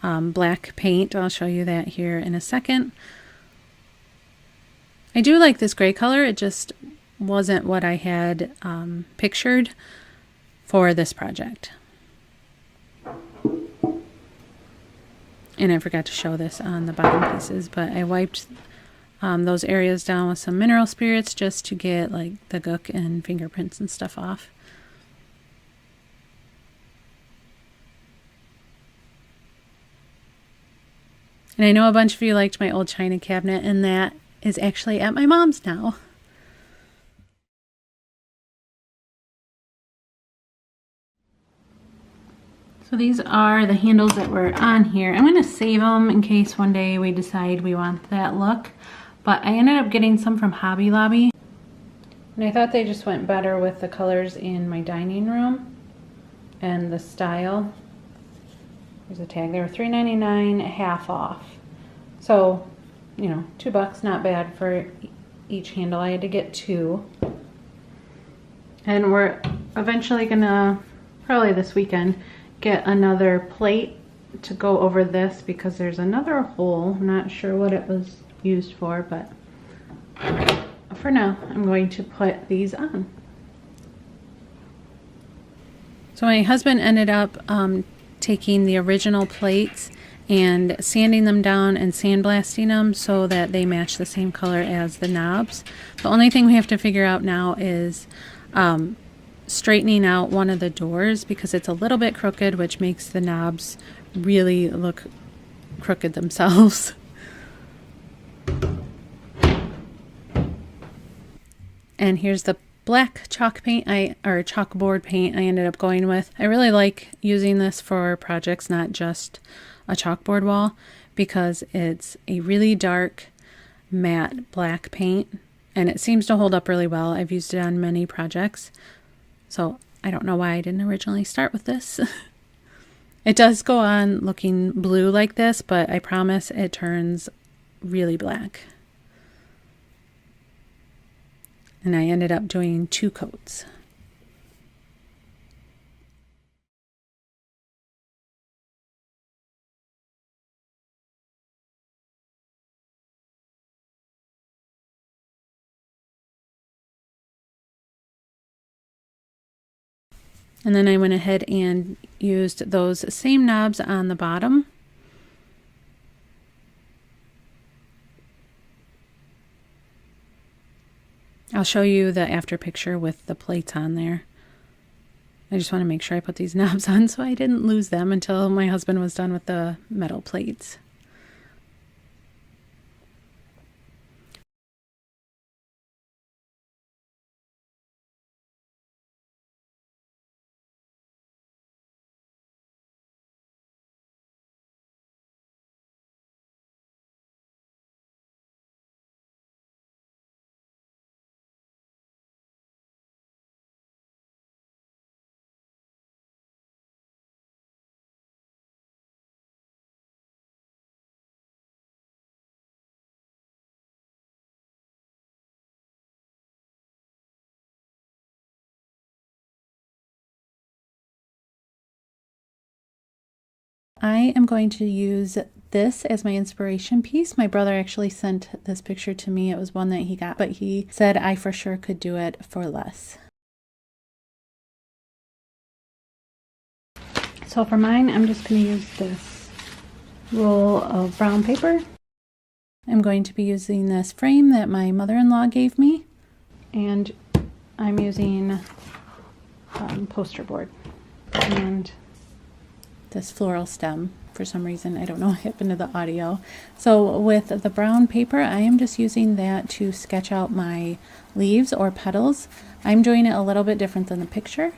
black paint. I'll show you that here in a second. I do like this gray color. It just wasn't what I had pictured for this project. And I forgot to show this on the bottom pieces, but I wiped those areas down with some mineral spirits just to get like the gook and fingerprints and stuff off. And I know a bunch of you liked my old china cabinet, and that is actually at my mom's now. So these are the handles that were on here. I'm going to save them in case one day we decide we want that look. But I ended up getting some from Hobby Lobby. And I thought they just went better with the colors in my dining room and the style. There's a tag. They were $3.99, half off. So you know, $2, not bad for each handle. I had to get 2. And we're eventually gonna, probably this weekend, get another plate to go over this because there's another hole. I'm not sure what it was used for, but for now, I'm going to put these on. So my husband ended up taking the original plates and sanding them down and sandblasting them so that they match the same color as the knobs. The only thing we have to figure out now is straightening out one of the doors because it's a little bit crooked, which makes the knobs really look crooked themselves. And here's the black chalk paint or chalkboard paint I ended up going with. I really like using this for projects, not just a chalkboard wall, because it's a really dark matte black paint and it seems to hold up really well. I've used it on many projects, so I don't know why I didn't originally start with this. It does go on looking blue like this, but I promise it turns really black. And I ended up doing 2 coats. And then I went ahead and used those same knobs on the bottom. I'll show you the after picture with the plates on there. I just want to make sure I put these knobs on so I didn't lose them until my husband was done with the metal plates. I am going to use this as my inspiration piece. My brother actually sent this picture to me. It was one that he got, but he said I for sure could do it for less. So for mine, I'm just going to use this roll of brown paper. I'm going to be using this frame that my mother-in-law gave me, and I'm using poster board and this floral stem. For some reason, I don't know what happened to the audio. So with the brown paper, I am just using that to sketch out my leaves or petals. I'm doing it a little bit different than the picture.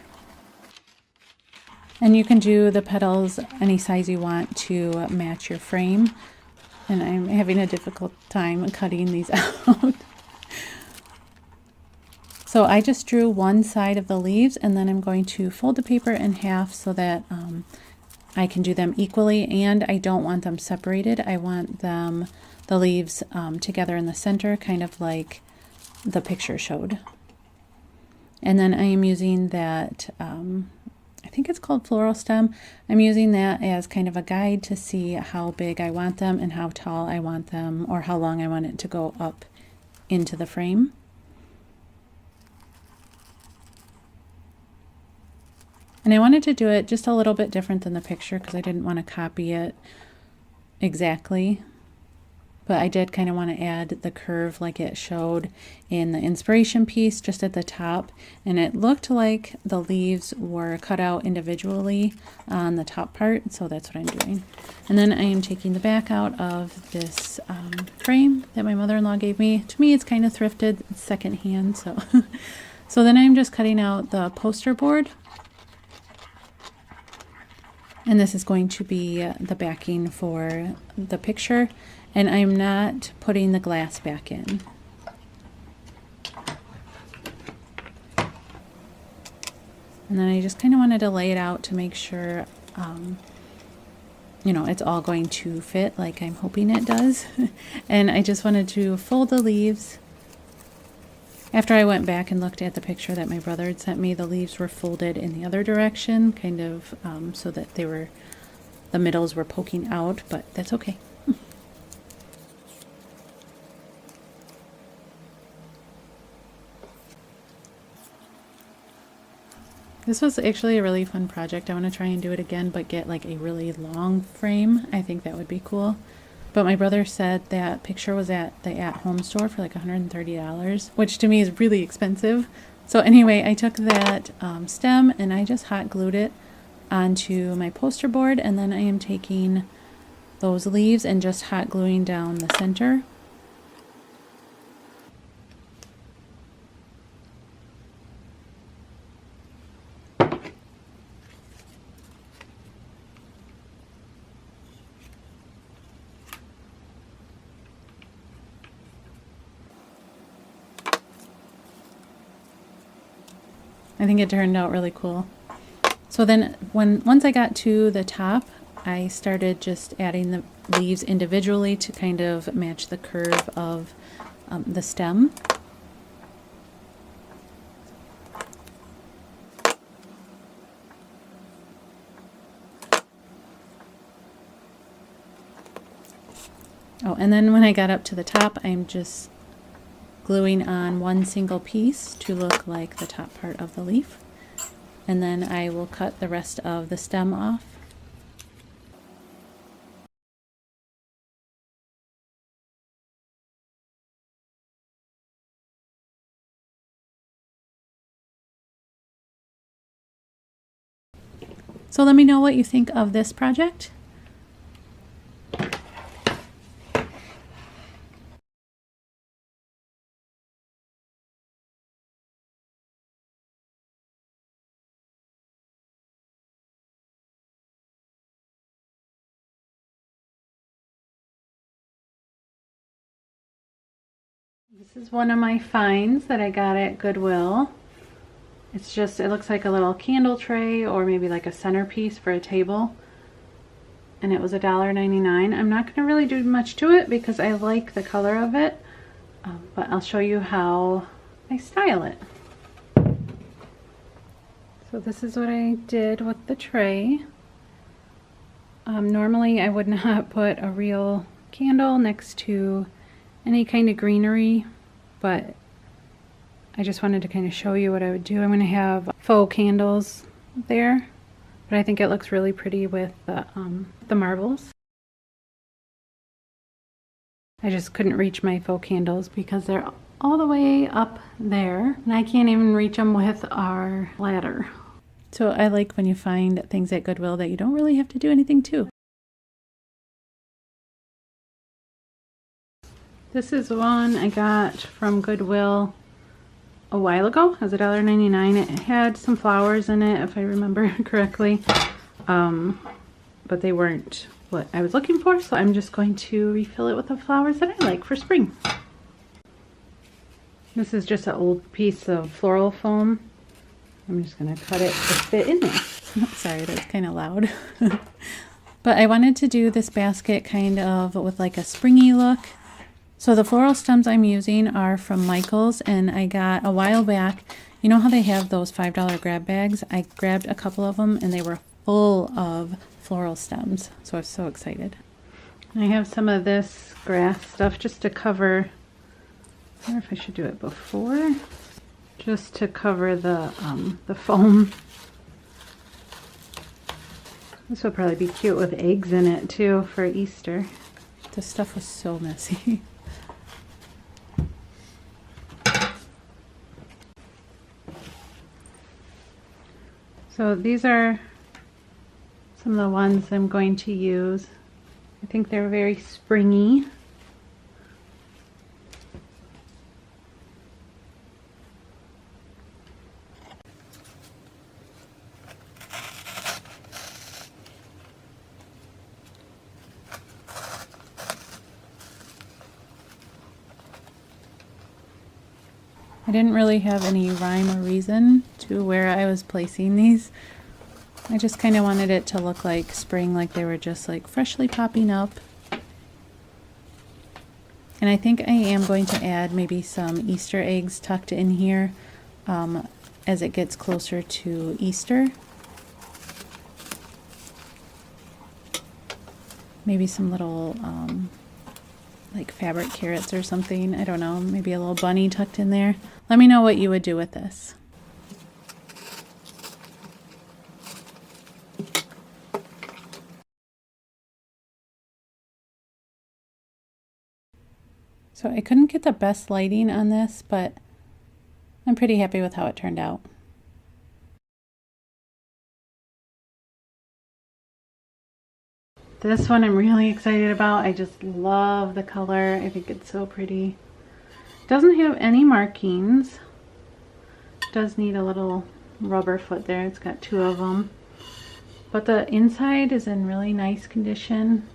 And you can do the petals any size you want to match your frame. And I'm having a difficult time cutting these out. So I just drew one side of the leaves, and then I'm going to fold the paper in half so that I can do them equally, and I don't want them separated. I want them, the leaves, together in the center, kind of like the picture showed. And then I am using that, I think it's called floral stem. I'm using that as kind of a guide to see how big I want them and how tall I want them, or how long I want it to go up into the frame. And I wanted to do it just a little bit different than the picture because I didn't want to copy it exactly. But I did kind of want to add the curve like it showed in the inspiration piece just at the top. And it looked like the leaves were cut out individually on the top part. So that's what I'm doing. And then I am taking the back out of this frame that my mother-in-law gave me. To me, it's kind of thrifted. It's secondhand. So, so then I'm just cutting out the poster board. And this is going to be the backing for the picture, and I'm not putting the glass back in. And then I just kind of wanted to lay it out to make sure you know, it's all going to fit like I'm hoping it does. And I just wanted to fold the leaves. After I went back and looked at the picture that my brother had sent me, the leaves were folded in the other direction, kind of so that they were, the middles were poking out, but that's okay. This was actually a really fun project. I want to try and do it again, but get like a really long frame. I think that would be cool. But my brother said that picture was at the at-home store for like $130, which to me is really expensive. So anyway, I took that stem and I just hot glued it onto my poster board, and then I am taking those leaves and just hot gluing down the center. I think it turned out really cool. So then once I got to the top, I started just adding the leaves individually to kind of match the curve of the stem. Oh, and then when I got up to the top, I'm just gluing on one single piece to look like the top part of the leaf. And then I will cut the rest of the stem off. So let me know what you think of this project. This is one of my finds that I got at Goodwill. It's just, it looks like a little candle tray or maybe like a centerpiece for a table. And it was $1.99. I'm not going to really do much to it because I like the color of it, but I'll show you how I style it. So this is what I did with the tray. Normally I would not put a real candle next to any kind of greenery, but I just wanted to kind of show you what I would do. I'm going to have faux candles there, but I think it looks really pretty with the marbles. I just couldn't reach my faux candles because they're all the way up there, and I can't even reach them with our ladder. So I like when you find things at Goodwill that you don't really have to do anything to. This is one I got from Goodwill a while ago. It was $1.99. It had some flowers in it, if I remember correctly, but they weren't what I was looking for, so I'm just going to refill it with the flowers that I like for spring. This is just an old piece of floral foam. I'm just going to cut it to fit in there. Sorry, that's kind of loud. But I wanted to do this basket kind of with like a springy look. So the floral stems I'm using are from Michael's, and I got a while back, you know how they have those $5 grab bags? I grabbed a couple of them and they were full of floral stems, so I was so excited. I have some of this grass stuff just to cover, I wonder if I should do it before, just to cover the foam. This will probably be cute with eggs in it too for Easter. This stuff was so messy. So these are some of the ones I'm going to use. I think they're very springy. I didn't really have any rhyme or reason to where I was placing these. I just kind of wanted it to look like spring, like they were just like freshly popping up. And I think I am going to add maybe some Easter eggs tucked in here as it gets closer to Easter. Maybe some little like fabric carrots or something. I don't know, maybe a little bunny tucked in there. Let me know what you would do with this. So I couldn't get the best lighting on this, but I'm pretty happy with how it turned out. This one I'm really excited about. I just love the color. I think it's so pretty. It doesn't have any markings. It does need a little rubber foot there. It's got 2 of them. But the inside is in really nice condition.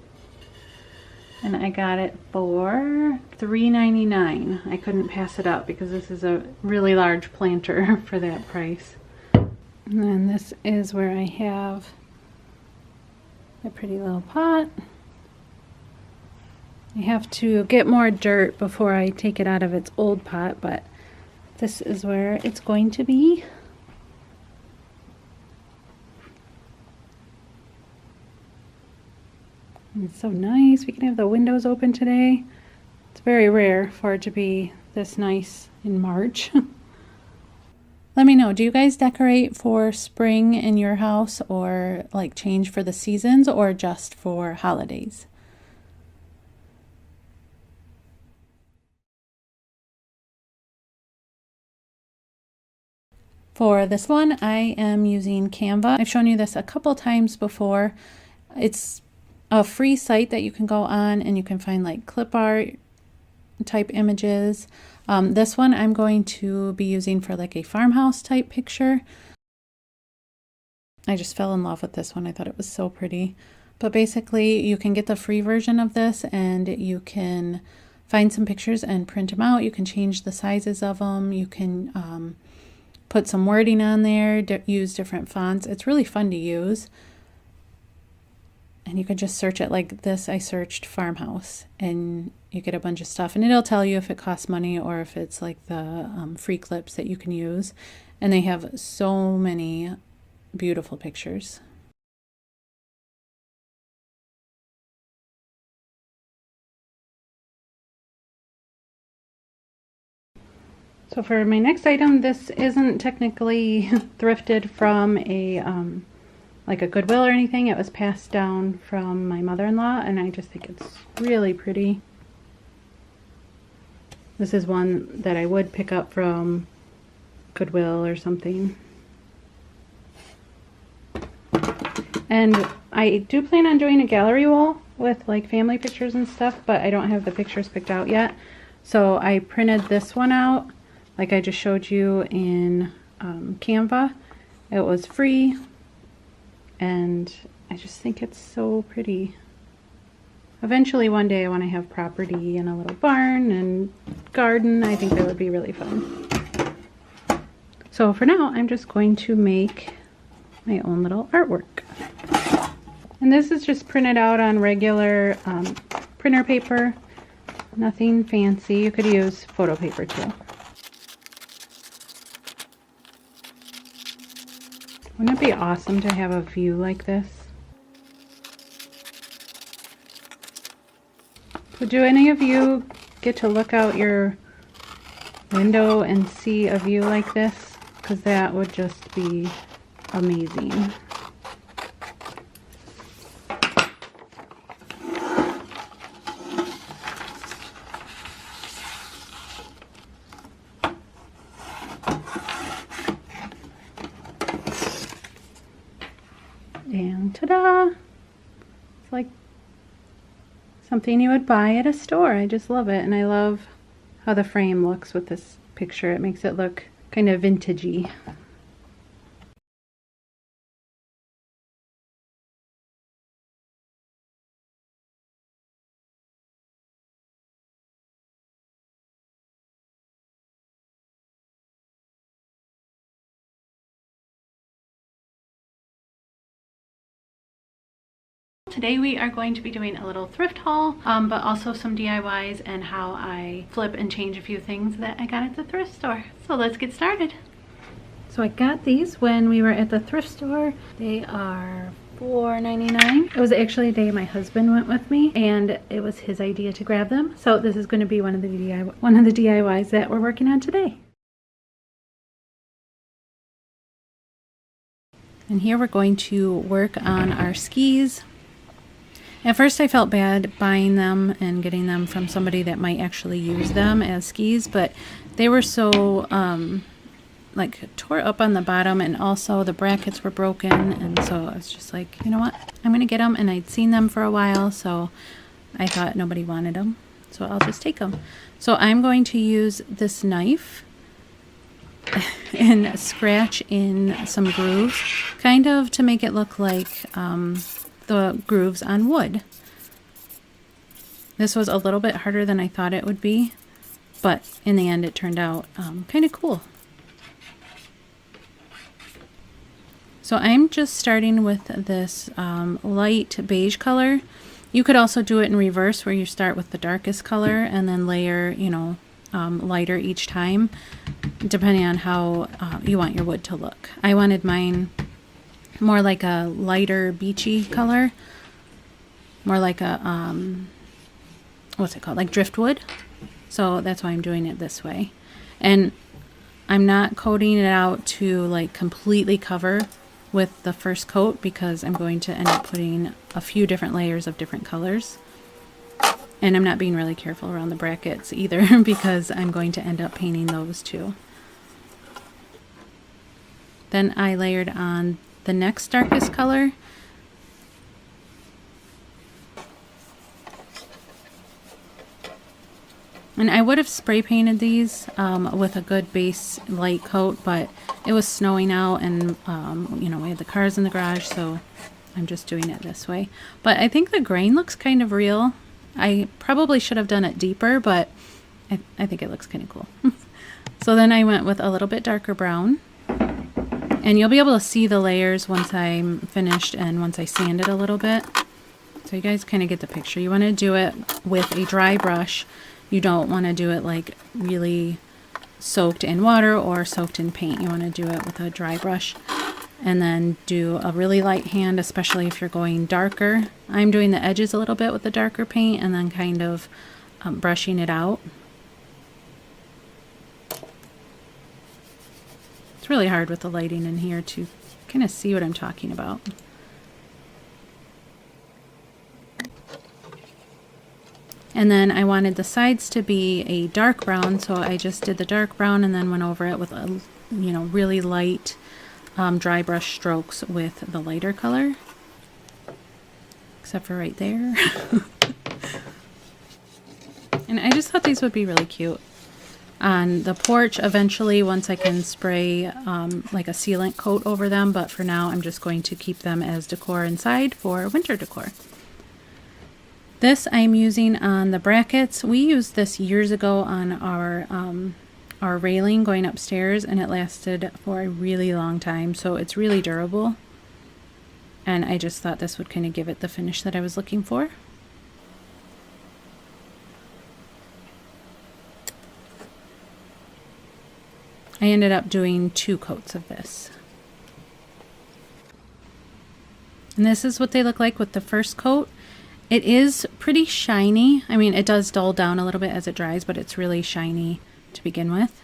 And I got it for $3.99. I couldn't pass it up because this is a really large planter for that price. And then this is where I have a pretty little pot. I have to get more dirt before I take it out of its old pot, but this is where it's going to be. It's so nice. We can have the windows open today. It's very rare for it to be this nice in March. Let me know, do you guys decorate for spring in your house, or like change for the seasons, or just for holidays? For this one, I am using Canva. I've shown you this a couple times before. It's a free site that you can go on and you can find like clip art type images. This one I'm going to be using for like a farmhouse type picture. I just fell in love with this one. I thought it was so pretty. But basically you can get the free version of this and you can find some pictures and print them out. You can change the sizes of them. You can put some wording on there, use different fonts. It's really fun to use. And you can just search it like this. I searched farmhouse and you get a bunch of stuff, and it'll tell you if it costs money or if it's like the free clips that you can use. And they have so many beautiful pictures. So for my next item, this isn't technically thrifted from a like a Goodwill or anything. It was passed down from my mother-in-law, and I just think it's really pretty. This is one that I would pick up from Goodwill or something. And I do plan on doing a gallery wall with like family pictures and stuff, but I don't have the pictures picked out yet. So I printed this one out like I just showed you in Canva. It was free. And I just think it's so pretty. Eventually one day I want to have property and a little barn and garden. I think that would be really fun. So for now, I'm just going to make my own little artwork. And this is just printed out on regular printer paper. Nothing fancy. You could use photo paper too. Wouldn't it be awesome to have a view like this? So do any of you get to look out your window and see a view like this? Because that would just be amazing. And ta-da! It's like something you would buy at a store. I just love it, and I love how the frame looks with this picture. It makes it look kind of vintagey. Today we are going to be doing a little thrift haul, but also some DIYs and how I flip and change a few things that I got at the thrift store. So let's get started. So I got these when we were at the thrift store. They are $4.99. It was actually a day my husband went with me and it was his idea to grab them. So this is going to be one of the DIYs that we're working on today. And here we're going to work on our skis. At first I felt bad buying them and getting them from somebody that might actually use them as skis, but they were so like tore up on the bottom, and also the brackets were broken, and so I was just like, you know what, I'm gonna get them. And I'd seen them for a while, so I thought nobody wanted them, so I'll just take them. So I'm going to use this knife and scratch in some grooves, kind of to make it look like the grooves on wood. This was a little bit harder than I thought it would be, but in the end it turned out kind of cool. So I'm just starting with this light beige color. You could also do it in reverse, where you start with the darkest color and then layer, you know, lighter each time, depending on how you want your wood to look. I wanted mine more like a lighter beachy color, more like a what's it called, like driftwood. So that's why I'm doing it this way. And I'm not coating it out to like completely cover with the first coat, because I'm going to end up putting a few different layers of different colors. And I'm not being really careful around the brackets either because I'm going to end up painting those too. Then I layered on the next darkest color. And I would have spray painted these with a good base light coat, but it was snowing out, and you know, we had the cars in the garage, so I'm just doing it this way. But I think the grain looks kind of real. I probably should have done it deeper, but I think it looks kind of cool. So then I went with a little bit darker brown. And you'll be able to see the layers once I'm finished and once I sand it a little bit. So you guys kind of get the picture. You want to do it with a dry brush. You don't want to do it like really soaked in water or soaked in paint. You want to do it with a dry brush. And then do a really light hand, especially if you're going darker. I'm doing the edges a little bit with the darker paint and then kind of brushing it out. It's really hard with the lighting in here to kind of see what I'm talking about. And then I wanted the sides to be a dark brown, so I just did the dark brown and then went over it with a, you know, really light dry brush strokes with the lighter color, except for right there. And I just thought these would be really cute on the porch eventually, once I can spray like a sealant coat over them, but for now I'm just going to keep them as decor inside for winter decor. This I'm using on the brackets. We used this years ago on our railing going upstairs, and it lasted for a really long time, so it's really durable. And I just thought this would kind of give it the finish that I was looking for. I ended up doing 2 coats of this. And this is what they look like with the first coat. It is pretty shiny. I mean, it does dull down a little bit as it dries, but it's really shiny to begin with.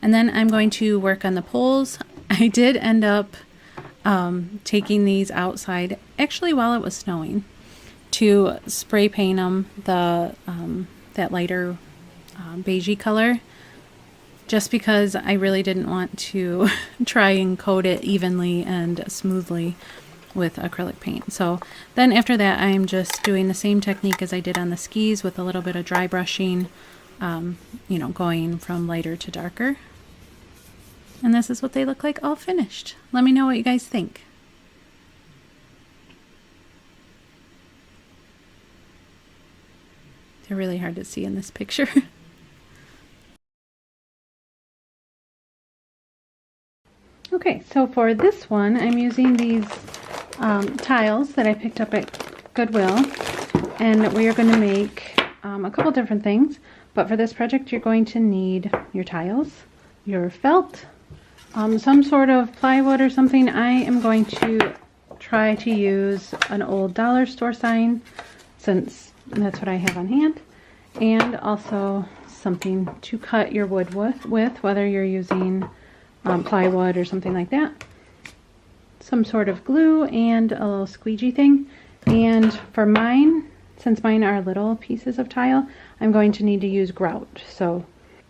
And then I'm going to work on the poles. I did end up taking these outside, actually while it was snowing, to spray paint them that lighter beigey color, just because I really didn't want to try and coat it evenly and smoothly with acrylic paint. So then after that, I'm just doing the same technique as I did on the skis with a little bit of dry brushing, you know, going from lighter to darker. And this is what they look like all finished. Let me know what you guys think. They're really hard to see in this picture. Okay, so for this one, I'm using these tiles that I picked up at Goodwill, and we are going to make a couple different things. But for this project, you're going to need your tiles, your felt, some sort of plywood or something. I am going to try to use an old dollar store sign since that's what I have on hand, and also something to cut your wood with, whether you're using plywood or something like that. Some sort of glue and a little squeegee thing. And for mine, since mine are little pieces of tile, I'm going to need to use grout. So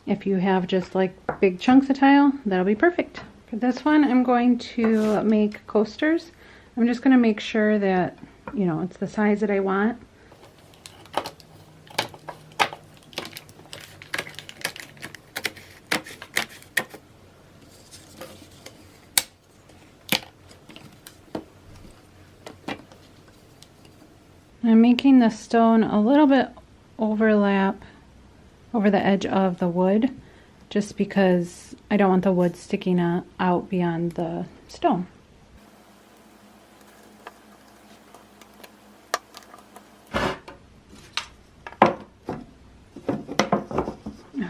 if you have just like big chunks of tile, that'll be perfect. For this one, I'm going to make coasters. I'm just going to make sure that, you know, it's the size that I want. I'm making the stone a little bit overlap over the edge of the wood, just because I don't want the wood sticking out beyond the stone.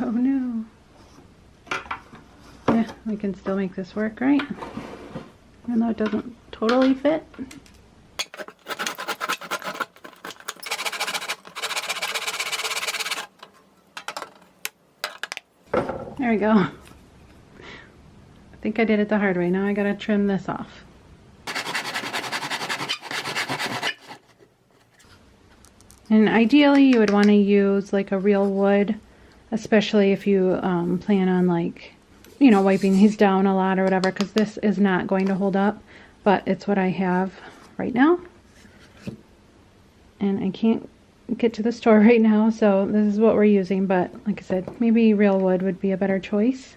Oh no. Yeah, we can still make this work, right? Even though it doesn't totally fit. There we go. I think I did it the hard way. Now I gotta trim this off. And ideally you would want to use like a real wood, especially if you plan on, like, you know, wiping these down a lot or whatever, because this is not going to hold up, but it's what I have right now. And I can't get to the store right now, so this is what we're using, but like I said, maybe real wood would be a better choice.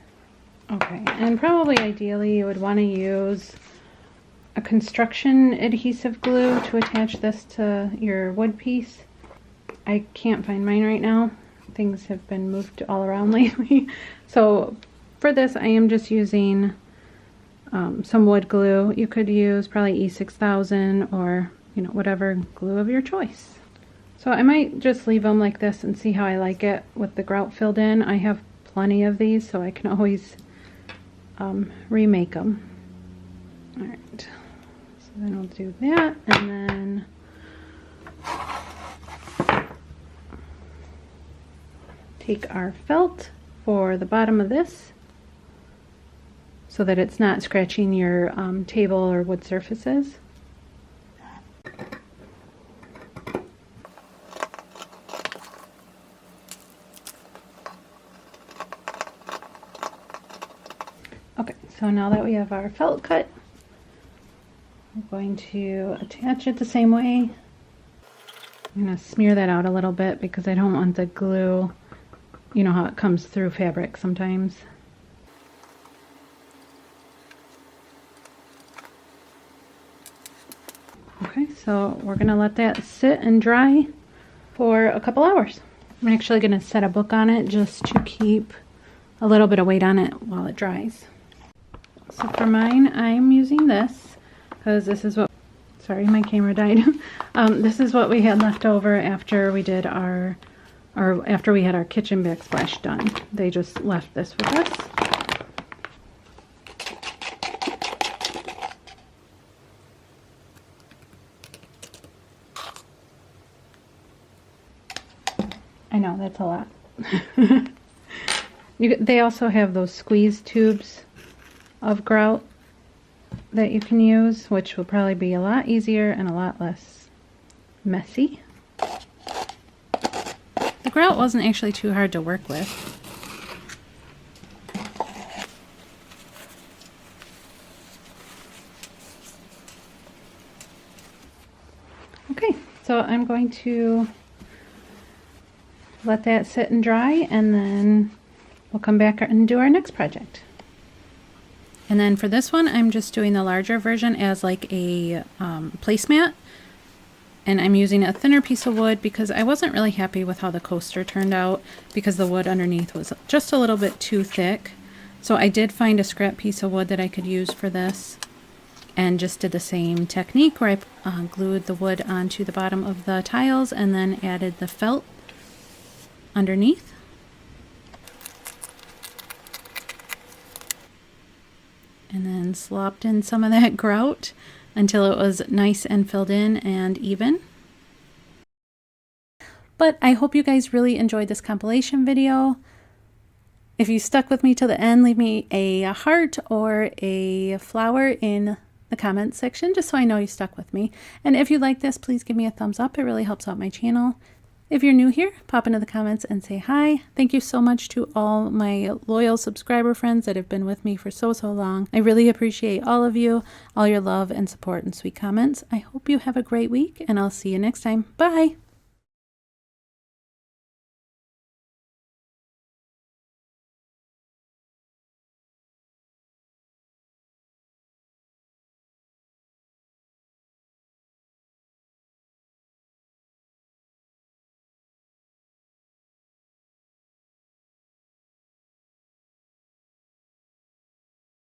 Okay, and probably ideally you would want to use a construction adhesive glue to attach this to your wood piece. I can't find mine right now. Things have been moved all around lately. So for this I am just using some wood glue. You could use probably E6000 or, you know, whatever glue of your choice. So I might just leave them like this and see how I like it with the grout filled in. I have plenty of these, so I can always remake them. Alright, so then we'll do that, and then take our felt for the bottom of this so that it's not scratching your table or wood surfaces. Okay, so now that we have our felt cut, we're going to attach it the same way. I'm going to smear that out a little bit because I don't want the glue, you know how it comes through fabric sometimes. Okay, so we're going to let that sit and dry for a couple hours. I'm actually going to set a book on it just to keep a little bit of weight on it while it dries. So for mine, I'm using this because this is what, sorry, my camera died. This is what we had left over after we did after we had our kitchen backsplash done. They just left this with us. I know, that's a lot. They also have those squeeze tubes of grout that you can use, which will probably be a lot easier and a lot less messy. The grout wasn't actually too hard to work with. Okay, so I'm going to let that sit and dry, and then we'll come back and do our next project. And then for this one, I'm just doing the larger version as like a placemat. And I'm using a thinner piece of wood because I wasn't really happy with how the coaster turned out because the wood underneath was just a little bit too thick. So I did find a scrap piece of wood that I could use for this. and just did the same technique where I glued the wood onto the bottom of the tiles and then added the felt underneath. And then slopped in some of that grout until it was nice and filled in and even. But I hope you guys really enjoyed this compilation video. If you stuck with me till the end, leave me a heart or a flower in the comments section, just so I know you stuck with me. And if you like this, please give me a thumbs up. It really helps out my channel. If you're new here, pop into the comments and say hi. Thank you so much to all my loyal subscriber friends that have been with me for so long. I really appreciate all of you, all your love and support and sweet comments. I hope you have a great week, and I'll see you next time. Bye!